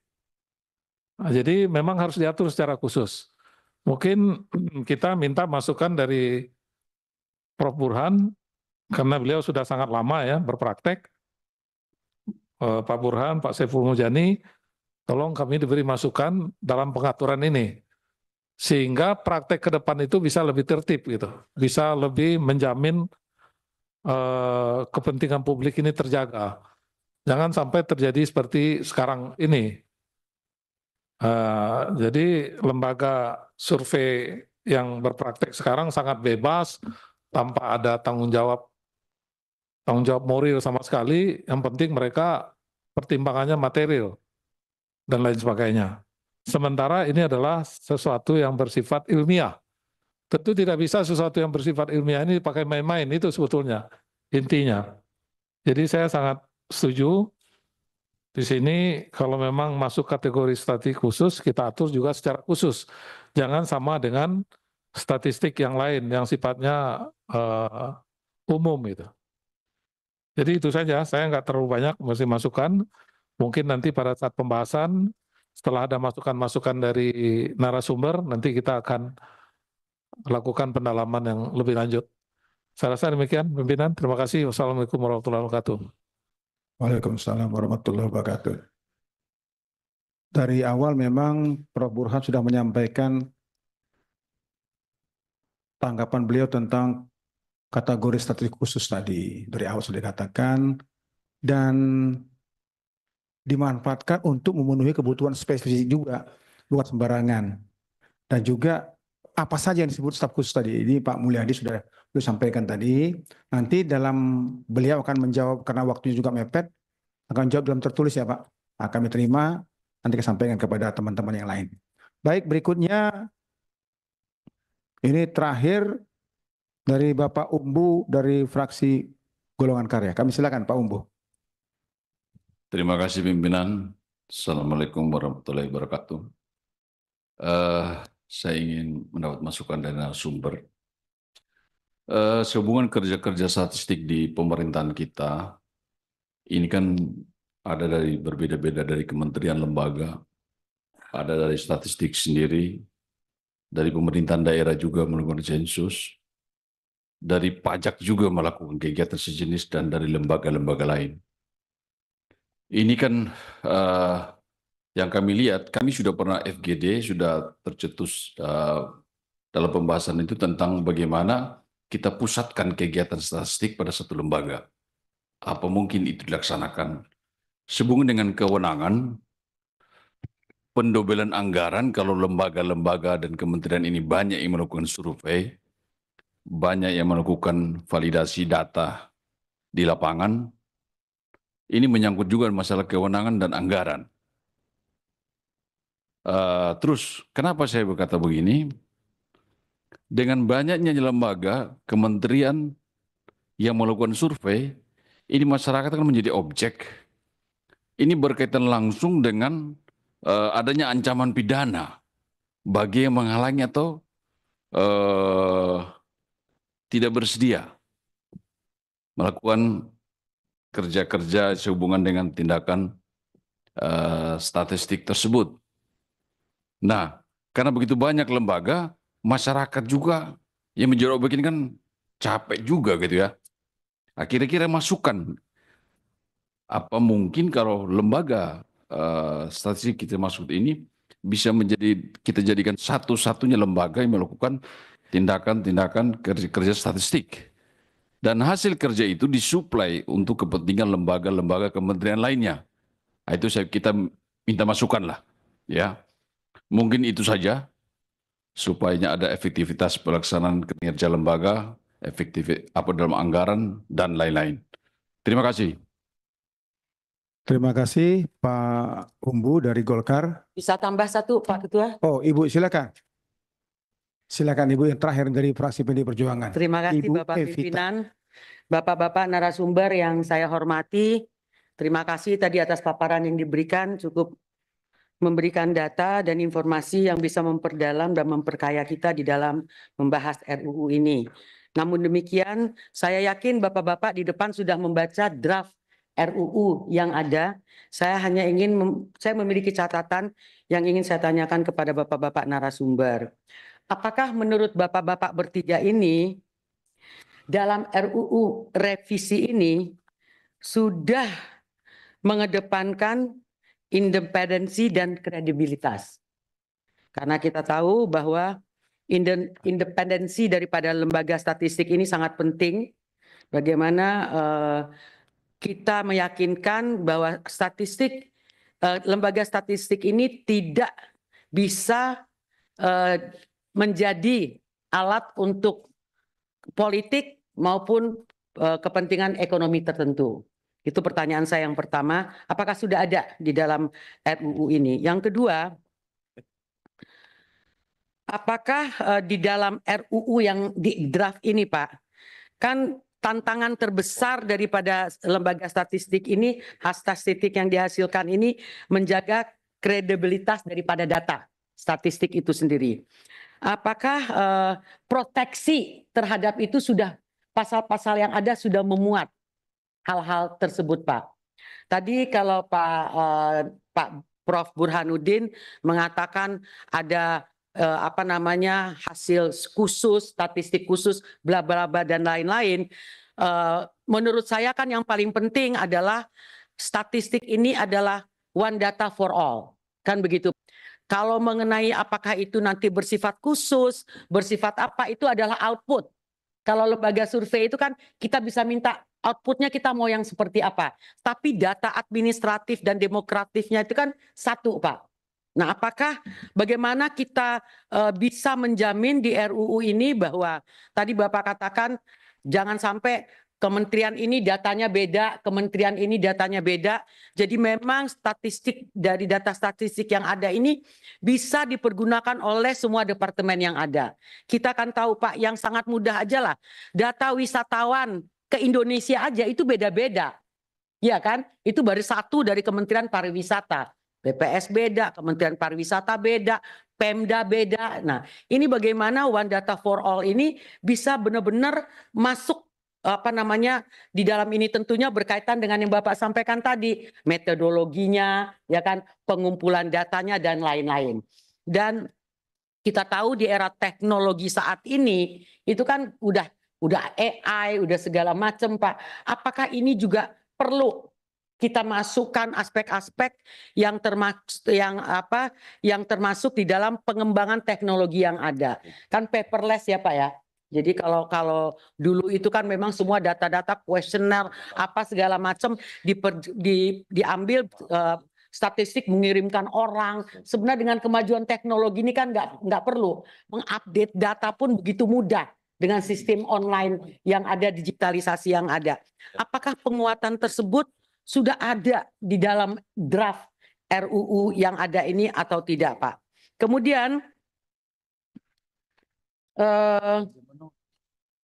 [SPEAKER 11] Nah, jadi memang harus diatur secara khusus. Mungkin kita minta masukan dari Prof. Burhan, karena beliau sudah sangat lama ya berpraktek. Pak Burhan, Pak Saiful Mujani, tolong kami diberi masukan dalam pengaturan ini. Sehingga praktek ke depan itu bisa lebih tertib gitu. Bisa lebih menjamin kepentingan publik ini terjaga. Jangan sampai terjadi seperti sekarang ini. Jadi lembaga survei yang berpraktek sekarang sangat bebas, tanpa ada tanggung jawab moral sama sekali. Yang penting mereka pertimbangannya material dan lain sebagainya. Sementara ini adalah sesuatu yang bersifat ilmiah. Tentu tidak bisa sesuatu yang bersifat ilmiah ini pakai main-main, itu sebetulnya intinya. Jadi saya sangat setuju di sini kalau memang masuk kategori statistik khusus, kita atur juga secara khusus. Jangan sama dengan statistik yang lain yang sifatnya umum gitu. Jadi itu saja, saya nggak terlalu banyak mesti masukan. Mungkin nanti pada saat pembahasan, setelah ada masukan-masukan dari narasumber, nanti kita akan lakukan pendalaman yang lebih lanjut. Saya rasa demikian, pimpinan. Terima kasih. Wassalamualaikum warahmatullahi wabarakatuh.
[SPEAKER 1] Waalaikumsalam warahmatullahi wabarakatuh. Dari awal memang Prof. Burhan sudah menyampaikan tanggapan beliau tentang kategori statistik khusus tadi. Dari awal sudah dikatakan dan dimanfaatkan untuk memenuhi kebutuhan spesifik juga, bukan sembarangan. Dan juga apa saja yang disebut staf khusus tadi. Ini Pak Mulyadi sudah sampaikan tadi. Nanti beliau akan menjawab karena waktunya juga mepet, akan jawab dalam tertulis ya Pak. Nah, kami terima, nanti kami sampaikan kepada teman-teman yang lain. Baik, berikutnya ini terakhir dari Bapak Umbu dari fraksi Golongan Karya. Kami silakan Pak Umbu.
[SPEAKER 12] Terima kasih pimpinan. Assalamualaikum warahmatullahi wabarakatuh. Saya ingin mendapat masukan dari narasumber. Sehubungan kerja-kerja statistik di pemerintahan kita, ini kan ada dari berbeda-beda dari kementerian lembaga, ada dari statistik sendiri, dari pemerintahan daerah juga melakukan sensus, dari pajak juga melakukan kegiatan sejenis, dan dari lembaga-lembaga lain. Ini kan yang kami lihat, kami sudah pernah FGD, sudah tercetus dalam pembahasan itu tentang bagaimana kita pusatkan kegiatan statistik pada satu lembaga. Apa mungkin itu dilaksanakan? Sehubungan dengan kewenangan, pendobelan anggaran, kalau lembaga-lembaga dan kementerian ini banyak yang melakukan survei, banyak yang melakukan validasi data di lapangan, ini menyangkut juga masalah kewenangan dan anggaran. Terus, kenapa saya berkata begini? Dengan banyaknya lembaga, kementerian yang melakukan survei, ini masyarakat kan menjadi objek. Ini berkaitan langsung dengan adanya ancaman pidana bagi yang menghalangi atau tidak bersedia melakukan kerja-kerja sehubungan dengan tindakan statistik tersebut. Nah, karena begitu banyak lembaga, masyarakat juga yang menjadi objek ini kan capek juga gitu ya. Nah, kira-kira masukan apa mungkin kalau lembaga statistik kita masuk ini bisa menjadi kita jadikan satu-satunya lembaga yang melakukan tindakan-tindakan kerja statistik. Dan hasil kerja itu disuplai untuk kepentingan lembaga-lembaga kementerian lainnya. Nah, itu kita minta masukan lah, ya. Mungkin itu saja supaya ada efektivitas pelaksanaan kinerja lembaga, efektif apa dalam anggaran dan lain-lain. Terima kasih.
[SPEAKER 1] Terima kasih Pak Umbu dari Golkar.
[SPEAKER 13] Bisa tambah satu Pak Ketua?
[SPEAKER 1] Oh, Ibu silakan. Silakan Ibu yang terakhir dari fraksi PD Perjuangan.
[SPEAKER 13] Terima kasih
[SPEAKER 1] Ibu
[SPEAKER 13] Bapak
[SPEAKER 1] Evita.
[SPEAKER 13] pimpinan, Bapak-bapak narasumber yang saya hormati. Terima kasih tadi atas paparan yang diberikan, cukup memberikan data dan informasi yang bisa memperdalam dan memperkaya kita di dalam membahas RUU ini. Namun demikian, saya yakin Bapak-bapak di depan sudah membaca draft RUU yang ada. Saya hanya saya memiliki catatan yang ingin saya tanyakan kepada Bapak-bapak narasumber. Apakah menurut Bapak-bapak bertiga ini, dalam RUU revisi ini sudah mengedepankan independensi dan kredibilitas? Karena kita tahu bahwa independensi daripada lembaga statistik ini sangat penting. Bagaimana kita meyakinkan bahwa lembaga statistik ini tidak bisa menjadi alat untuk politik maupun kepentingan ekonomi tertentu. Itu pertanyaan saya yang pertama, apakah sudah ada di dalam RUU ini? Yang kedua, apakah di dalam RUU yang di draft ini Pak, kan tantangan terbesar daripada lembaga statistik ini, statistik yang dihasilkan ini menjaga kredibilitas daripada data statistik itu sendiri. Apakah proteksi terhadap itu sudah pasal-pasal yang ada sudah memuat hal-hal tersebut Pak? Tadi kalau Pak Prof Burhanuddin mengatakan ada hasil khusus, statistik khusus, bla bla bla dan lain-lain. Menurut saya kan yang paling penting adalah statistik ini adalah one data for all, kan begitu. Kalau mengenai apakah itu nanti bersifat khusus, bersifat apa, itu adalah output. Kalau lembaga survei itu kan kita bisa minta outputnya kita mau yang seperti apa. Tapi data administratif dan demokratifnya itu kan satu Pak. Nah, apakah bagaimana kita bisa menjamin di RUU ini bahwa tadi Bapak katakan jangan sampai kementerian ini datanya beda, kementerian ini datanya beda. Jadi memang statistik dari data statistik yang ada ini bisa dipergunakan oleh semua departemen yang ada. Kita kan tahu Pak, yang sangat mudah aja lah. Data wisatawan ke Indonesia aja itu beda-beda. Ya kan? Itu baru satu dari Kementerian Pariwisata. BPS beda, Kementerian Pariwisata beda, Pemda beda. Nah, ini bagaimana One Data for All ini bisa benar-benar masuk di dalam ini, tentunya berkaitan dengan yang Bapak sampaikan tadi, metodologinya, ya kan, pengumpulan datanya dan lain-lain. Dan kita tahu di era teknologi saat ini itu kan udah AI, udah segala macam Pak. Apakah ini juga perlu kita masukkan aspek-aspek yang termasuk di dalam pengembangan teknologi yang ada. Kan paperless ya Pak ya. Jadi kalau dulu itu kan memang semua data-data kuesioner apa segala macam diambil, statistik mengirimkan orang. Sebenarnya dengan kemajuan teknologi ini kan nggak perlu mengupdate data pun begitu mudah dengan sistem online yang ada, digitalisasi yang ada. Apakah penguatan tersebut sudah ada di dalam draft RUU yang ada ini atau tidak, Pak? Kemudian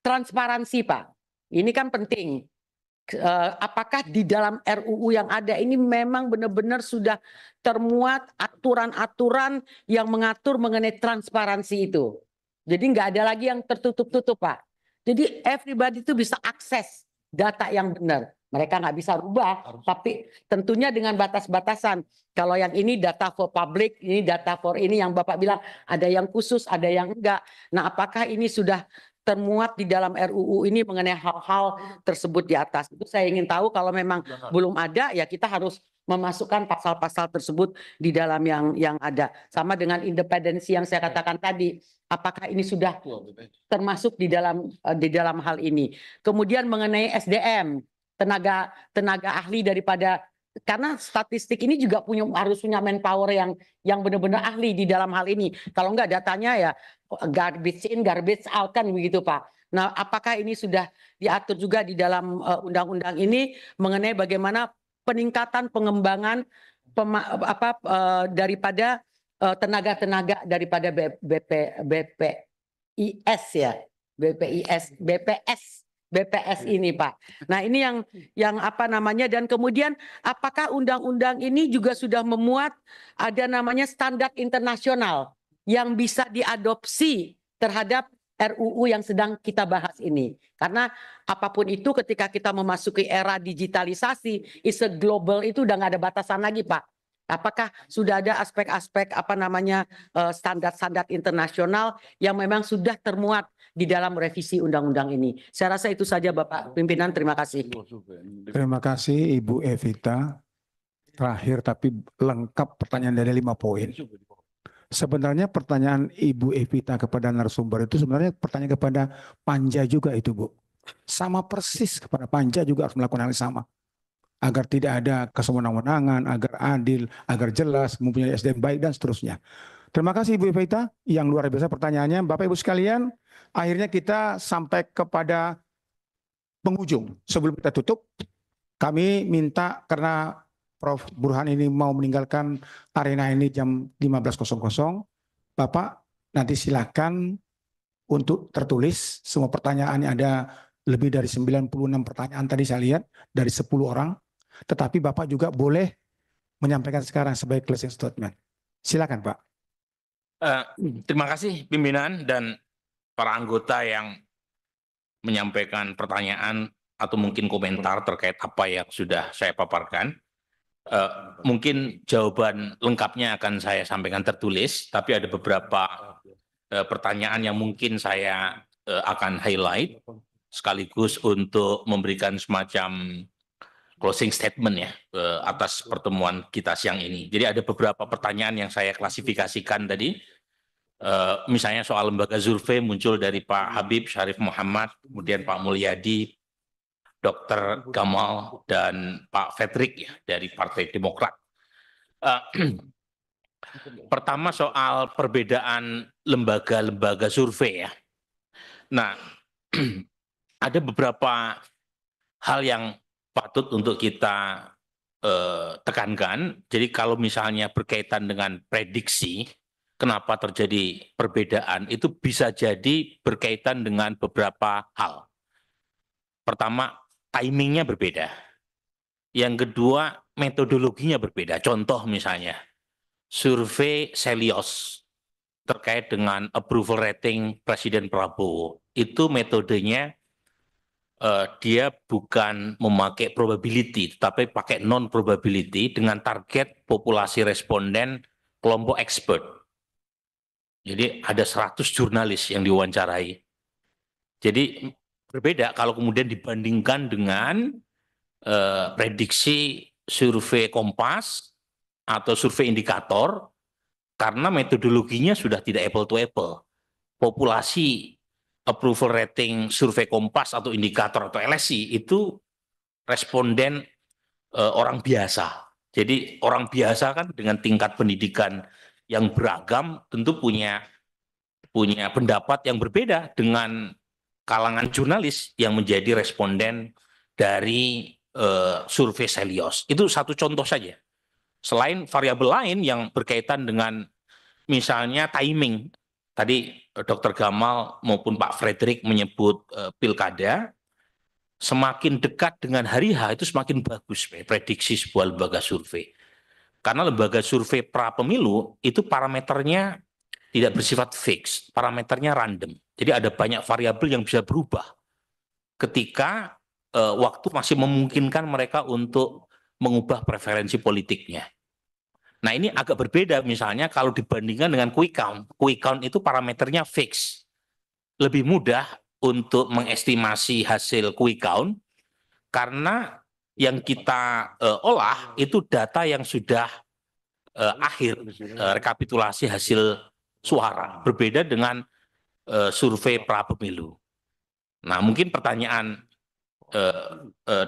[SPEAKER 13] transparansi, Pak. Ini kan penting. apakah di dalam RUU yang ada ini memang benar-benar sudah termuat aturan-aturan yang mengatur mengenai transparansi itu. Jadi nggak ada lagi yang tertutup-tutup, Pak. Jadi everybody itu bisa akses data yang benar. Mereka nggak bisa rubah, tapi tentunya dengan batas-batasan. Kalau yang ini data for public, ini data for ini yang Bapak bilang ada yang khusus, ada yang enggak. Nah, apakah ini sudah termuat di dalam RUU ini mengenai hal-hal tersebut di atas? Itu saya ingin tahu. Kalau memang belum ada, ya kita harus memasukkan pasal-pasal tersebut di dalam yang ada. Sama dengan independensi yang saya katakan tadi. Apakah ini sudah termasuk di dalam hal ini? Kemudian mengenai SDM, tenaga ahli daripada, karena statistik ini juga harus punya manpower yang benar-benar ahli di dalam hal ini. Kalau enggak datanya ya garbage in, garbage out kan begitu, Pak. Nah, apakah ini sudah diatur juga di dalam undang-undang ini mengenai bagaimana peningkatan pengembangan daripada tenaga-tenaga daripada BPIS ya, BPS ini, Pak. Nah, ini yang apa namanya, dan kemudian apakah undang-undang ini juga sudah memuat ada namanya standar internasional yang bisa diadopsi terhadap RUU yang sedang kita bahas ini. Karena apapun itu ketika kita memasuki era digitalisasi, is a global, itu udah nggak ada batasan lagi, Pak. Apakah sudah ada aspek-aspek standar-standar internasional yang memang sudah termuat di dalam revisi undang-undang ini? Saya rasa itu saja, Bapak Pimpinan. Terima kasih.
[SPEAKER 1] Terima kasih Ibu Evita. Terakhir tapi lengkap pertanyaan dari 5 poin. Sebenarnya pertanyaan Ibu Evita kepada narasumber itu sebenarnya pertanyaan kepada Panja juga itu, Bu. Sama persis kepada Panja juga harus melakukan hal yang sama. Agar tidak ada kesewenang-wenangan, agar adil, agar jelas, mempunyai SDM baik dan seterusnya. Terima kasih Ibu Evita yang luar biasa pertanyaannya. Bapak Ibu sekalian, akhirnya kita sampai kepada penghujung. Sebelum kita tutup, kami minta karena Prof. Burhan ini mau meninggalkan arena ini jam 15.00, Bapak nanti silakan untuk tertulis semua pertanyaan. Ada lebih dari 96 pertanyaan tadi saya lihat dari 10 orang. Tetapi Bapak juga boleh menyampaikan sekarang sebagai closing statement. Silakan, Pak.
[SPEAKER 2] Terima kasih pimpinan dan para anggota yang menyampaikan pertanyaan atau mungkin komentar terkait apa yang sudah saya paparkan. Mungkin jawaban lengkapnya akan saya sampaikan tertulis, tapi ada beberapa pertanyaan yang mungkin saya akan highlight sekaligus untuk memberikan semacam closing statement ya atas pertemuan kita siang ini. Jadi ada beberapa pertanyaan yang saya klasifikasikan tadi. Misalnya soal lembaga survei muncul dari Pak Habib Syarif Muhammad, kemudian Pak Mulyadi, Dr. Gamal, dan Pak Fredrik ya, dari Partai Demokrat. Pertama soal perbedaan lembaga-lembaga survei ya. Nah, ada beberapa hal yang patut untuk kita tekankan. Jadi kalau misalnya berkaitan dengan prediksi, kenapa terjadi perbedaan, itu bisa jadi berkaitan dengan beberapa hal. Pertama, timingnya berbeda. Yang kedua, metodologinya berbeda. Contoh misalnya, survei Selios terkait dengan approval rating Presiden Prabowo. Itu metodenya dia bukan memakai probability, tetapi pakai non-probability dengan target populasi responden kelompok expert. Jadi ada 100 jurnalis yang diwawancarai. Jadi berbeda kalau kemudian dibandingkan dengan prediksi survei Kompas atau survei indikator, karena metodologinya sudah tidak apple to apple. Populasi approval rating survei Kompas atau indikator atau LSI itu responden orang biasa. Jadi orang biasa kan dengan tingkat pendidikan yang beragam tentu punya pendapat yang berbeda dengan kalangan jurnalis yang menjadi responden dari survei Selios. Itu satu contoh saja. Selain variabel lain yang berkaitan dengan misalnya timing. Tadi Dr. Gamal maupun Pak Fredrik menyebut pilkada. semakin dekat dengan hari H itu semakin bagus prediksi sebuah lembaga survei. Karena lembaga survei pra pemilu itu parameternya tidak bersifat fix, parameternya random. Jadi ada banyak variabel yang bisa berubah ketika waktu masih memungkinkan mereka untuk mengubah preferensi politiknya. Nah, ini agak berbeda misalnya kalau dibandingkan dengan quick count. Quick count itu parameternya fix. Lebih mudah untuk mengestimasi hasil quick count karena yang kita olah itu data yang sudah akhir rekapitulasi hasil suara. Berbeda dengan survei pra pemilu. Nah, mungkin pertanyaan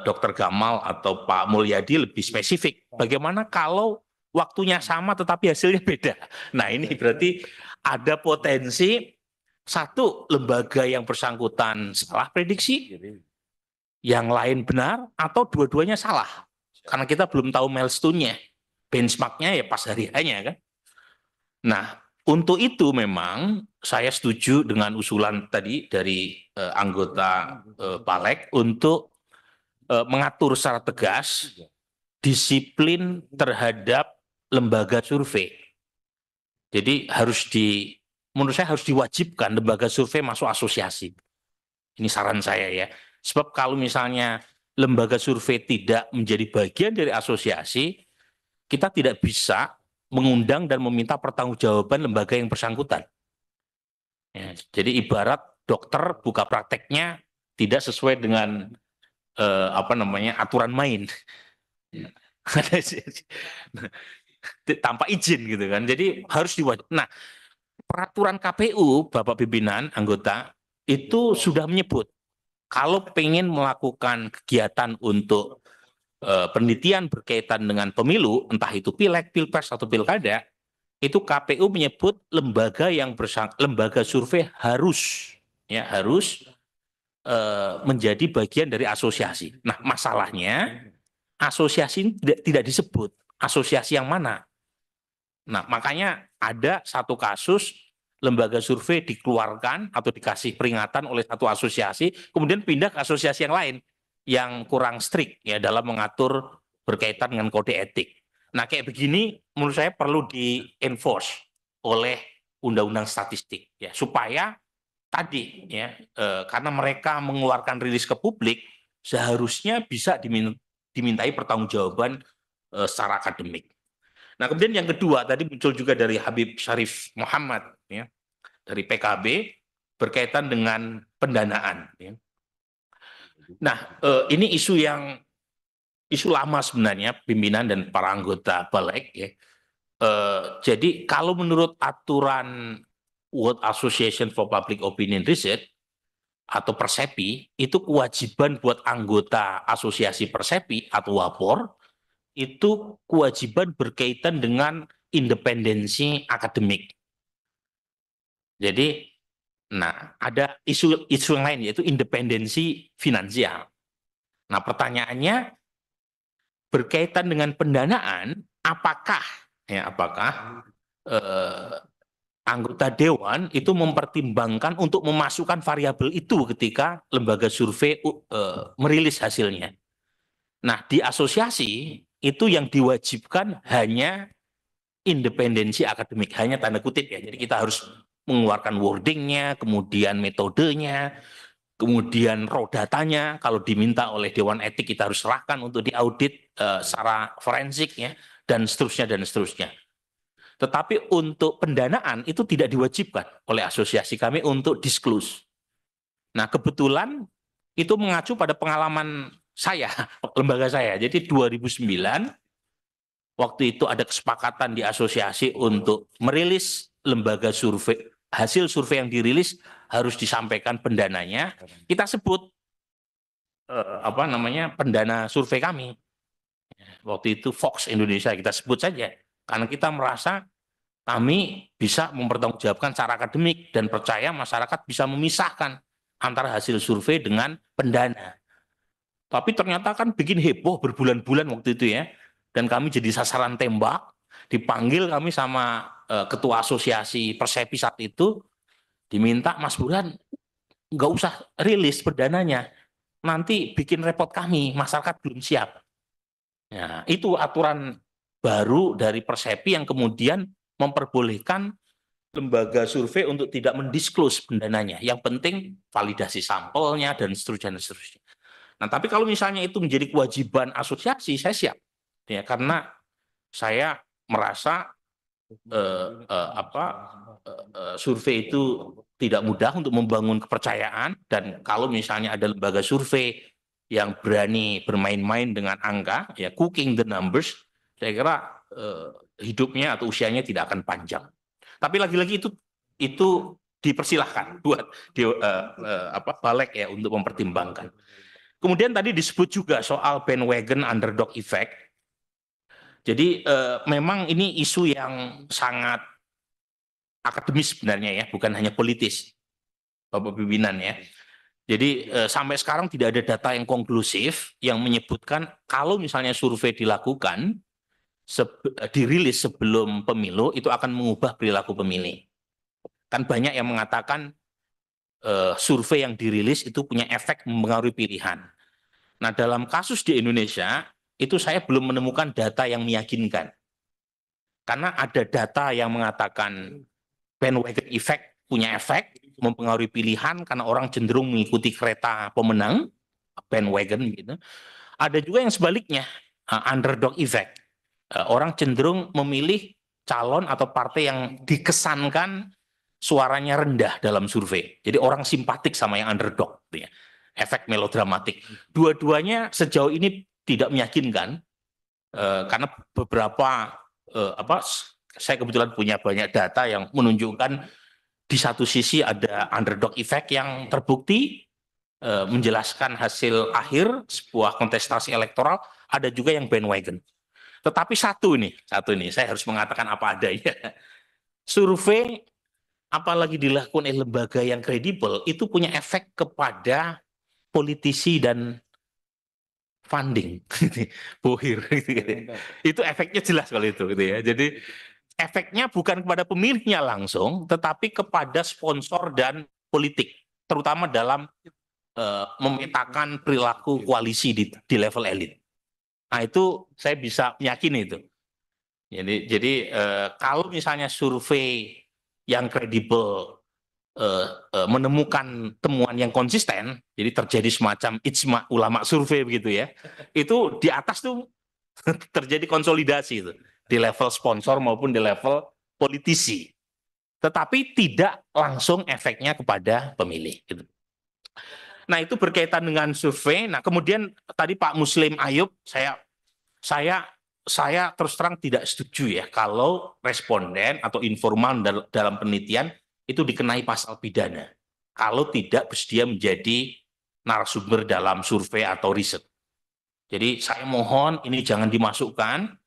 [SPEAKER 2] Dr. Gamal atau Pak Mulyadi lebih spesifik. Bagaimana kalau waktunya sama tetapi hasilnya beda? Nah, ini berarti ada potensi satu lembaga yang bersangkutan salah prediksi, yang lain benar, atau dua-duanya salah. Karena kita belum tahu milestone-nya, benchmark-nya ya pas hari hanya kan. Nah, untuk itu memang saya setuju dengan usulan tadi dari anggota Balek untuk mengatur secara tegas disiplin terhadap lembaga survei. Jadi menurut saya harus diwajibkan lembaga survei masuk asosiasi. Ini saran saya ya. Sebab kalau misalnya lembaga survei tidak menjadi bagian dari asosiasi, kita tidak bisa mengundang dan meminta pertanggungjawaban lembaga yang bersangkutan. Ya, jadi ibarat dokter buka prakteknya tidak sesuai dengan aturan main. Tanpa izin gitu kan. Jadi harus diwajibkan. Nah, peraturan KPU, Bapak pimpinan, anggota, itu sudah menyebut kalau pengen melakukan kegiatan untuk penelitian berkaitan dengan pemilu, entah itu pileg, pilpres atau pilkada, itu KPU menyebut lembaga lembaga survei harus menjadi bagian dari asosiasi. Nah, masalahnya asosiasi tidak disebut. Asosiasi yang mana? Nah, makanya ada satu kasus lembaga survei dikeluarkan atau dikasih peringatan oleh satu asosiasi, kemudian pindah ke asosiasi yang lain yang kurang strict ya dalam mengatur berkaitan dengan kode etik. Nah, kayak begini menurut saya perlu di-enforce oleh undang-undang statistik ya supaya tadi ya karena mereka mengeluarkan rilis ke publik seharusnya bisa dimintai pertanggungjawaban secara akademik. Nah, kemudian yang kedua tadi muncul juga dari Habib Syarif Muhammad ya, dari PKB berkaitan dengan pendanaan. Ya. Nah, ini isu lama sebenarnya pimpinan dan para anggota Balek. Ya. Jadi kalau menurut aturan World Association for Public Opinion Research atau Persepi, itu kewajiban buat anggota asosiasi Persepi atau WAPOR itu kewajiban berkaitan dengan independensi akademik. Jadi, nah ada isu yang lain yaitu independensi finansial. Nah, pertanyaannya berkaitan dengan pendanaan, apakah anggota dewan itu mempertimbangkan untuk memasukkan variabel itu ketika lembaga survei merilis hasilnya. Nah, di asosiasi itu yang diwajibkan hanya independensi akademik, hanya tanda kutip ya. Jadi kita harus mengeluarkan wordingnya, kemudian metodenya, kemudian raw datanya. Kalau diminta oleh Dewan Etik kita harus serahkan untuk diaudit secara forensik ya, dan seterusnya dan seterusnya. Tetapi untuk pendanaan itu tidak diwajibkan oleh asosiasi kami untuk disclose. Nah, kebetulan itu mengacu pada pengalaman saya, lembaga saya. Jadi 2009 waktu itu ada kesepakatan di asosiasi untuk merilis lembaga survei, hasil survei yang dirilis harus disampaikan pendananya. Kita sebut pendana survei kami. Waktu itu Fox Indonesia kita sebut saja karena kita merasa kami bisa mempertanggungjawabkan secara akademik dan percaya masyarakat bisa memisahkan antara hasil survei dengan pendana. Tapi ternyata kan bikin heboh berbulan-bulan waktu itu ya. Dan kami jadi sasaran tembak, dipanggil kami sama ketua asosiasi Persepi saat itu, diminta Mas Burhan nggak usah rilis perdananya. nanti bikin repot kami, masyarakat belum siap. Ya, itu aturan baru dari Persepi yang kemudian memperbolehkan lembaga survei untuk tidak mendisclose pendananya. Yang penting validasi sampelnya dan seterusnya dan seterusnya. Nah, tapi kalau misalnya itu menjadi kewajiban asosiasi, saya siap. Ya, karena saya merasa survei itu tidak mudah untuk membangun kepercayaan, dan kalau misalnya ada lembaga survei yang berani bermain-main dengan angka, ya cooking the numbers, saya kira hidupnya atau usianya tidak akan panjang. Tapi lagi-lagi itu dipersilahkan buat balik ya untuk mempertimbangkan. Kemudian tadi disebut juga soal bandwagon underdog effect. Jadi memang ini isu yang sangat akademis sebenarnya ya, bukan hanya politis, Bapak pimpinan ya. Jadi sampai sekarang tidak ada data yang konklusif yang menyebutkan kalau misalnya survei dilakukan, dirilis sebelum pemilu itu akan mengubah perilaku pemilih. Kan banyak yang mengatakan survei yang dirilis itu punya efek mempengaruhi pilihan. Nah, dalam kasus di Indonesia itu saya belum menemukan data yang meyakinkan. Karena ada data yang mengatakan bandwagon effect punya efek mempengaruhi pilihan karena orang cenderung mengikuti kereta pemenang, bandwagon gitu. Ada juga yang sebaliknya, underdog effect. Orang cenderung memilih calon atau partai yang dikesankan suaranya rendah dalam survei. Jadi orang simpatik sama yang underdog, gitu ya. Efek melodramatik. Dua-duanya sejauh ini tidak meyakinkan, karena beberapa saya kebetulan punya banyak data yang menunjukkan di satu sisi ada underdog effect yang terbukti menjelaskan hasil akhir sebuah kontestasi elektoral, ada juga yang bandwagon. Tetapi satu ini saya harus mengatakan apa adanya. Survei apalagi dilakukan oleh lembaga yang kredibel itu punya efek kepada politisi dan funding, bohir, itu efeknya jelas kalau itu, gitu ya. Jadi efeknya bukan kepada pemilihnya langsung, tetapi kepada sponsor dan politik, terutama dalam memetakan perilaku koalisi di level elit. Nah, itu saya bisa meyakini itu. Jadi kalau misalnya survei yang kredibel menemukan temuan yang konsisten, jadi terjadi semacam ijma ulama survei begitu ya, itu di atas tuh terjadi konsolidasi itu di level sponsor maupun di level politisi, tetapi tidak langsung efeknya kepada pemilih gitu. Nah, itu berkaitan dengan survei. Nah, kemudian tadi Pak Muslim Ayub, saya terus terang tidak setuju ya kalau responden atau informan dalam penelitian itu dikenai pasal pidana kalau tidak bersedia menjadi narasumber dalam survei atau riset. Jadi saya mohon ini jangan dimasukkan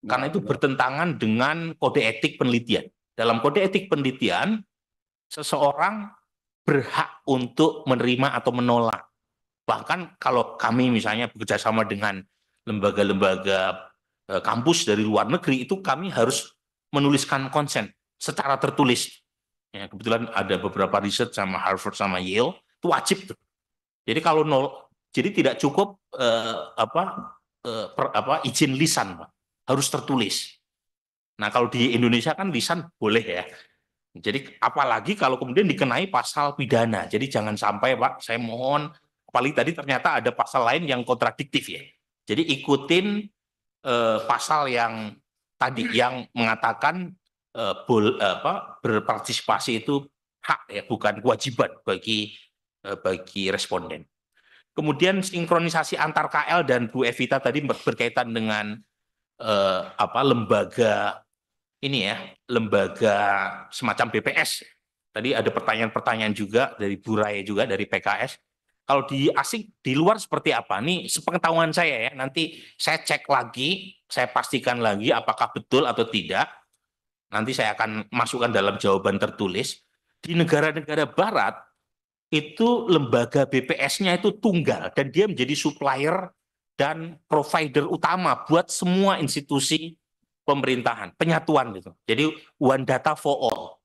[SPEAKER 2] karena itu bertentangan dengan kode etik penelitian. Dalam kode etik penelitian, seseorang berhak untuk menerima atau menolak. Bahkan kalau kami misalnya bekerja sama dengan lembaga-lembaga kampus dari luar negeri, itu kami harus menuliskan konsen secara tertulis. Ya, kebetulan ada beberapa riset sama Harvard sama Yale, itu wajib tuh. Jadi kalau jadi tidak cukup izin lisan, Pak. Harus tertulis. Nah, kalau di Indonesia kan lisan boleh ya. Jadi apalagi kalau kemudian dikenai pasal pidana. Jadi jangan sampai, Pak, saya mohon, apalagi tadi ternyata ada pasal lain yang kontradiktif ya. Jadi ikutin pasal yang tadi yang mengatakan berpartisipasi itu hak ya, bukan kewajiban bagi responden. Kemudian sinkronisasi antar KL dan Bu Evita tadi berkaitan dengan lembaga ini ya, lembaga semacam BPS. Tadi ada pertanyaan-pertanyaan juga dari Bu Rai juga dari PKS. Kalau di asing di luar seperti apa? Nih sepengetahuan saya ya, nanti saya cek lagi, saya pastikan lagi apakah betul atau tidak. Nanti saya akan masukkan dalam jawaban tertulis. Di negara-negara barat, itu lembaga BPS-nya itu tunggal, dan dia menjadi supplier dan provider utama buat semua institusi pemerintahan, penyatuan gitu. Jadi one data for all.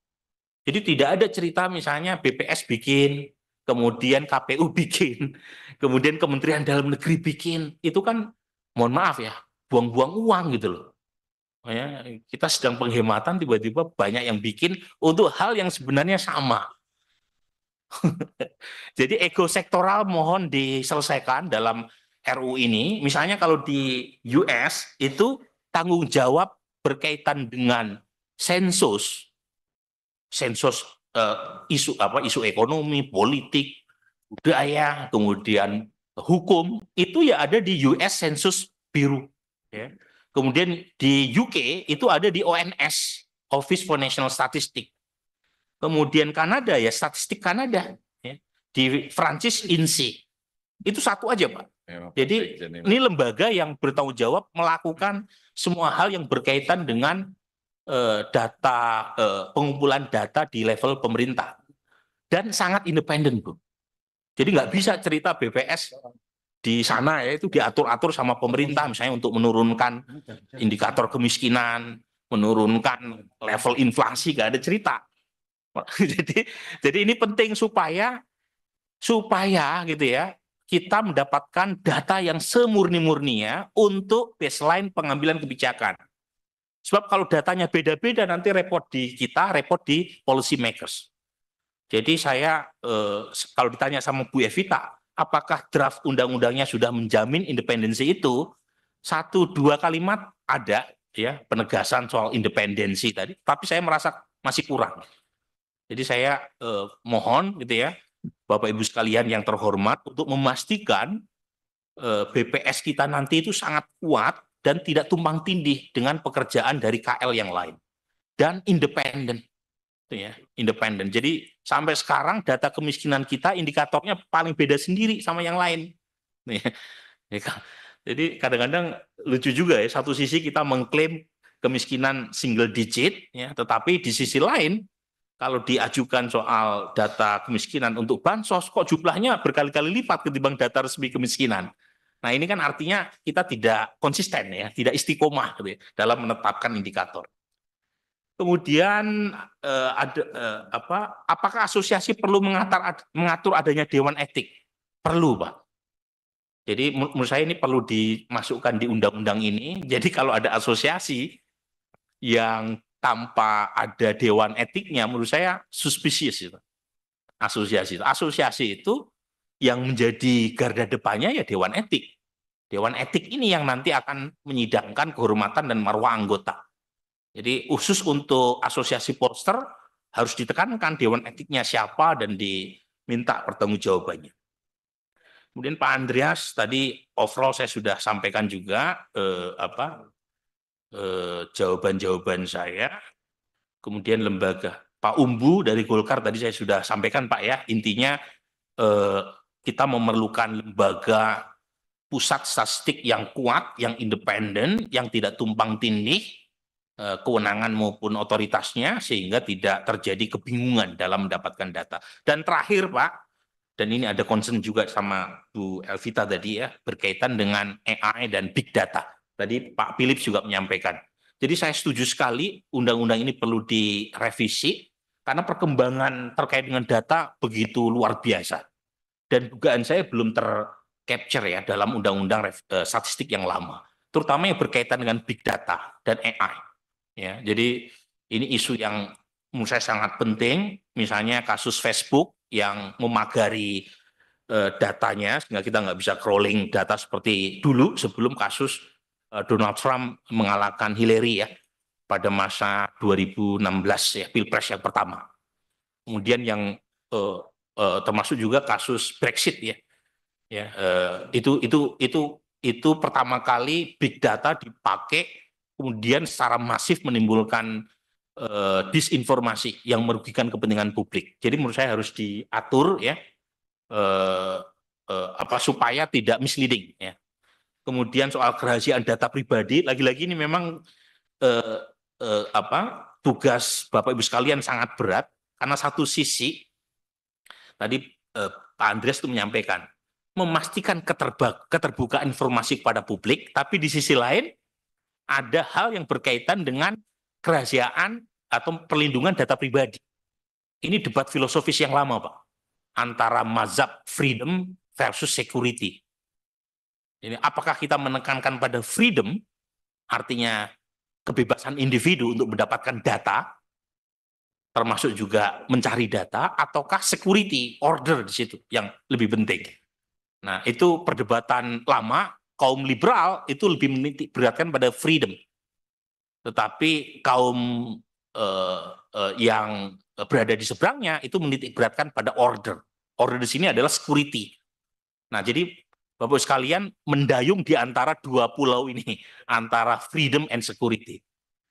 [SPEAKER 2] Jadi tidak ada cerita misalnya BPS bikin kemudian KPU bikin, kemudian Kementerian Dalam Negeri bikin, itu kan mohon maaf ya, buang-buang uang gitu loh. Ya, kita sedang penghematan, tiba-tiba banyak yang bikin untuk hal yang sebenarnya sama. Jadi ego sektoral mohon diselesaikan dalam RU ini. Misalnya kalau di US itu tanggung jawab berkaitan dengan sensus isu ekonomi, politik, budaya, kemudian hukum itu ya ada di US Census Bureau. Ya. Kemudian di UK itu ada di ONS, Office for National Statistics. Kemudian Kanada ya statistik Kanada. Ya. Di Prancis INSEE. Itu satu aja Pak. Jadi ini lembaga yang bertanggung jawab melakukan semua hal yang berkaitan dengan data pengumpulan data di level pemerintah dan sangat independen Bu. Jadi nggak bisa cerita BPS di sana ya itu diatur-atur sama pemerintah misalnya untuk menurunkan indikator kemiskinan, menurunkan level inflasi, nggak ada cerita. Jadi ini penting supaya gitu ya kita mendapatkan data yang semurni-murninya untuk baseline pengambilan kebijakan. Sebab kalau datanya beda-beda nanti repot di kita, repot di policy makers. Jadi saya kalau ditanya sama Bu Evita, apakah draft undang-undangnya sudah menjamin independensi itu? 1-2 kalimat ada ya penegasan soal independensi tadi, tapi saya merasa masih kurang. Jadi saya mohon gitu ya Bapak Ibu sekalian yang terhormat untuk memastikan BPS kita nanti itu sangat kuat dan tidak tumpang tindih dengan pekerjaan dari KL yang lain dan independen. Ya, independen. Jadi sampai sekarang data kemiskinan kita indikatornya paling beda sendiri sama yang lain. Jadi kadang-kadang lucu juga ya, satu sisi kita mengklaim kemiskinan single digit, ya, tetapi di sisi lain kalau diajukan soal data kemiskinan untuk bansos, kok jumlahnya berkali-kali lipat ketimbang data resmi kemiskinan. Nah ini kan artinya kita tidak konsisten ya, tidak istiqomah gitu ya, dalam menetapkan indikator. Kemudian apakah asosiasi perlu mengatur adanya dewan etik? Perlu, Pak. Jadi menurut saya ini perlu dimasukkan di undang-undang ini. Jadi kalau ada asosiasi yang tanpa ada dewan etiknya, menurut saya suspicious itu. Asosiasi itu yang menjadi garda depannya ya dewan etik. Dewan etik ini yang nanti akan menyidangkan kehormatan dan marwah anggota. Jadi khusus untuk asosiasi Polster harus ditekankan dewan etiknya siapa dan diminta pertanggungjawabannya. Kemudian Pak Andreas tadi overall saya sudah sampaikan juga jawaban-jawaban saya. Kemudian lembaga Pak Umbu dari Golkar tadi saya sudah sampaikan Pak ya, intinya kita memerlukan lembaga pusat statistik yang kuat, yang independen, yang tidak tumpang tindih kewenangan maupun otoritasnya sehingga tidak terjadi kebingungan dalam mendapatkan data. Dan terakhir Pak, dan ini ada concern juga sama Bu Elvita tadi ya, berkaitan dengan AI dan big data. Tadi Pak Philip juga menyampaikan. Jadi saya setuju sekali undang-undang ini perlu direvisi karena perkembangan terkait dengan data begitu luar biasa. Dan dugaan saya belum tercapture ya dalam undang-undang statistik yang lama, terutama yang berkaitan dengan big data dan AI. Ya, jadi ini isu yang menurut saya sangat penting, misalnya kasus Facebook yang memagari datanya sehingga kita nggak bisa crawling data seperti dulu sebelum kasus Donald Trump mengalahkan Hillary ya pada masa 2016 ya Pilpres yang pertama. Kemudian yang termasuk juga kasus Brexit ya. Ya itu pertama kali big data dipakai kemudian secara masif menimbulkan disinformasi yang merugikan kepentingan publik. Jadi menurut saya harus diatur ya supaya tidak misleading ya. Kemudian soal kerahasiaan data pribadi, lagi-lagi ini memang tugas Bapak Ibu sekalian sangat berat karena satu sisi tadi Pak Andreas itu menyampaikan memastikan keterbukaan informasi kepada publik, tapi di sisi lain ada hal yang berkaitan dengan kerahasiaan atau perlindungan data pribadi. Ini debat filosofis yang lama, Pak. antara mazhab freedom versus security. Ini apakah kita menekankan pada freedom, artinya kebebasan individu untuk mendapatkan data, termasuk juga mencari data, ataukah security order di situ yang lebih penting. Nah, itu perdebatan lama. Kaum liberal itu lebih menitik beratkan pada freedom, tetapi kaum yang berada di seberangnya itu menitik beratkan pada order. Order di sini adalah security. Nah, jadi Bapak sekalian mendayung di antara dua pulau ini, antara freedom and security.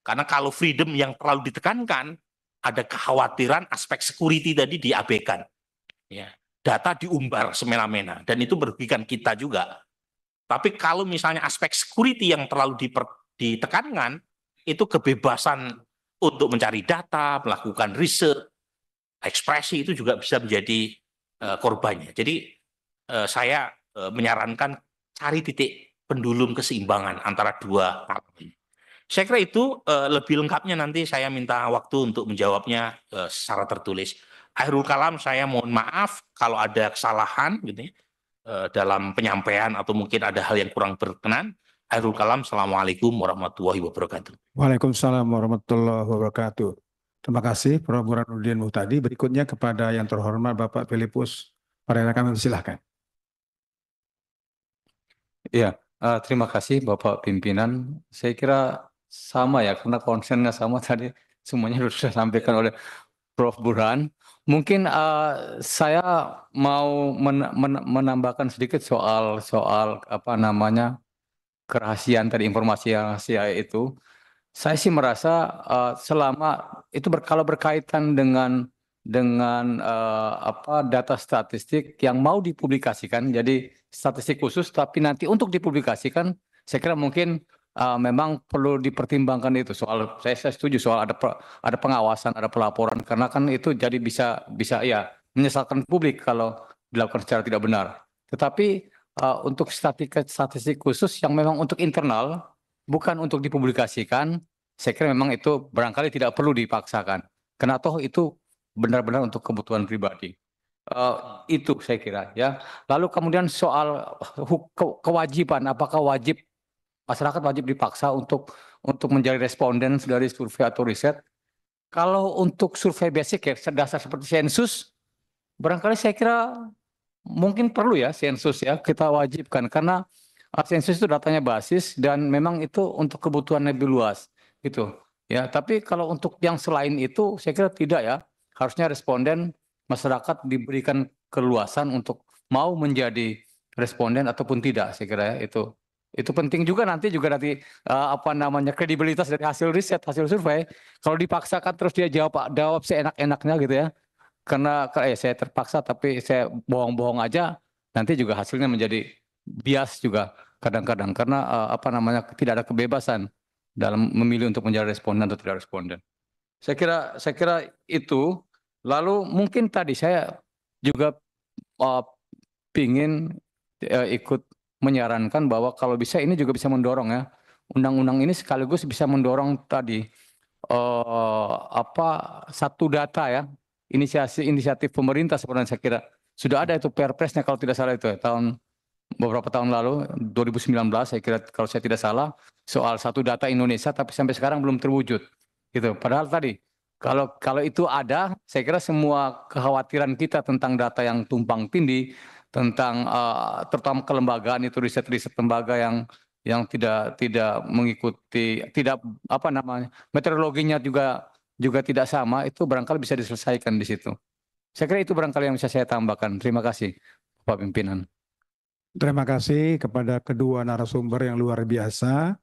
[SPEAKER 2] Karena kalau freedom yang terlalu ditekankan, ada kekhawatiran aspek security tadi diabaikan. Ya, data diumbar semena-mena, dan itu merugikan kita juga. Tapi kalau misalnya aspek security yang terlalu ditekankan, itu kebebasan untuk mencari data, melakukan riset, ekspresi itu juga bisa menjadi korbannya. Jadi saya menyarankan cari titik pendulum keseimbangan antara dua hal ini. Saya kira itu lebih lengkapnya nanti saya minta waktu untuk menjawabnya secara tertulis. Akhirul kalam, saya mohon maaf kalau ada kesalahan gitu ya, dalam penyampaian atau mungkin ada hal yang kurang berkenan. Akhirul kalam, Assalamualaikum warahmatullahi wabarakatuh.
[SPEAKER 1] Waalaikumsalam warahmatullahi wabarakatuh. Terima kasih Prof. Burhanuddin Muhtadi. Berikutnya kepada yang terhormat Bapak Filipus Pereira, kami silahkan.
[SPEAKER 3] Iya, terima kasih Bapak Pimpinan. Saya kira sama ya, karena konsennya sama tadi semuanya sudah disampaikan oleh Prof. Burhan. Mungkin saya mau menambahkan sedikit soal apa namanya kerahasiaan tadi, informasi yang rahasia itu. Saya sih merasa selama itu kalau berkaitan dengan apa data statistik yang mau dipublikasikan, jadi statistik khusus, tapi nanti untuk dipublikasikan, saya kira mungkin memang perlu dipertimbangkan itu soal. Saya setuju soal ada pengawasan, ada pelaporan, karena kan itu jadi bisa ya menyesalkan publik kalau dilakukan secara tidak benar. Tetapi untuk statistik khusus yang memang untuk internal, bukan untuk dipublikasikan, saya kira memang itu barangkali tidak perlu dipaksakan. Karena toh itu benar-benar untuk kebutuhan pribadi. Itu saya kira ya. Lalu kemudian soal kewajiban, apakah masyarakat wajib dipaksa untuk menjadi responden dari survei atau riset? Kalau untuk survei basic ya, dasar seperti sensus, barangkali saya kira mungkin perlu ya sensus ya, kita wajibkan, karena sensus itu datanya basis dan memang itu untuk kebutuhan lebih luas gitu ya. Tapi kalau untuk yang selain itu saya kira tidak ya, harusnya responden masyarakat diberikan keluasan untuk mau menjadi responden ataupun tidak. Saya kira ya, itu penting juga nanti apa namanya kredibilitas dari hasil riset, hasil survei. Kalau dipaksakan terus dia jawab seenak-enaknya gitu ya, karena saya terpaksa tapi saya bohong-bohong aja, nanti juga hasilnya menjadi bias juga kadang-kadang, karena apa namanya tidak ada kebebasan dalam memilih untuk menjadi responden atau tidak responden. Saya kira itu. Lalu mungkin tadi saya juga ingin ikut menyarankan bahwa kalau bisa ini juga bisa mendorong ya, undang-undang ini sekaligus bisa mendorong tadi apa satu data ya, inisiatif pemerintah sebenarnya. Saya kira sudah ada itu Perpresnya kalau tidak salah itu ya, beberapa tahun lalu 2019 saya kira kalau saya tidak salah, soal satu data Indonesia, tapi sampai sekarang belum terwujud gitu. Padahal tadi kalau itu ada, saya kira semua kekhawatiran kita tentang data yang tumpang tindih, tentang terutama kelembagaan itu, riset-riset lembaga yang tidak mengikuti, tidak apa namanya metodologinya juga tidak sama, itu barangkali bisa diselesaikan di situ. Saya kira itu barangkali yang bisa saya tambahkan. Terima kasih Pak Pimpinan.
[SPEAKER 1] Terima kasih kepada kedua narasumber yang luar biasa,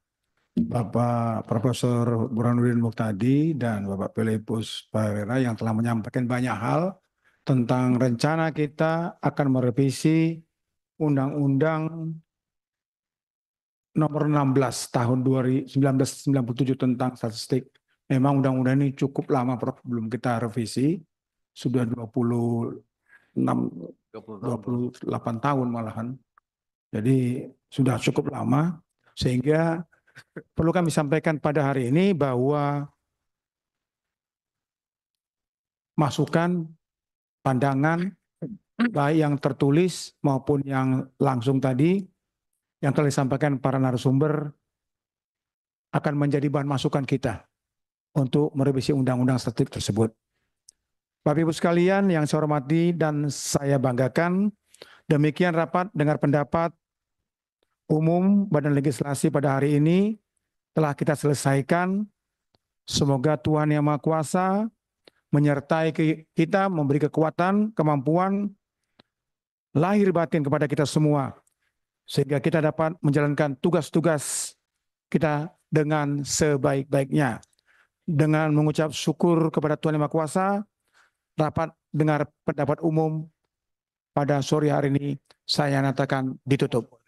[SPEAKER 1] Bapak Profesor Burhanuddin Muhtadi dan Bapak Filipus Pereira, yang telah menyampaikan banyak hal tentang rencana kita akan merevisi Undang-Undang Nomor 16 Tahun 1997 tentang statistik. Memang undang-undang ini cukup lama, Prof, belum kita revisi. Sudah 28 tahun malahan. Jadi sudah cukup lama, sehingga perlu kami sampaikan pada hari ini bahwa masukan, pandangan baik yang tertulis maupun yang langsung tadi, yang telah disampaikan para narasumber, akan menjadi bahan masukan kita untuk merevisi undang-undang statistik tersebut. Bapak Ibu sekalian yang saya hormati dan saya banggakan, demikian rapat dengar pendapat umum Badan Legislasi pada hari ini telah kita selesaikan. Semoga Tuhan Yang Maha Kuasa menyertai kita, memberi kekuatan, kemampuan, lahir batin kepada kita semua, sehingga kita dapat menjalankan tugas-tugas kita dengan sebaik-baiknya. Dengan mengucap syukur kepada Tuhan Yang Maha Kuasa, rapat dengar pendapat umum pada sore hari ini saya nyatakan ditutup.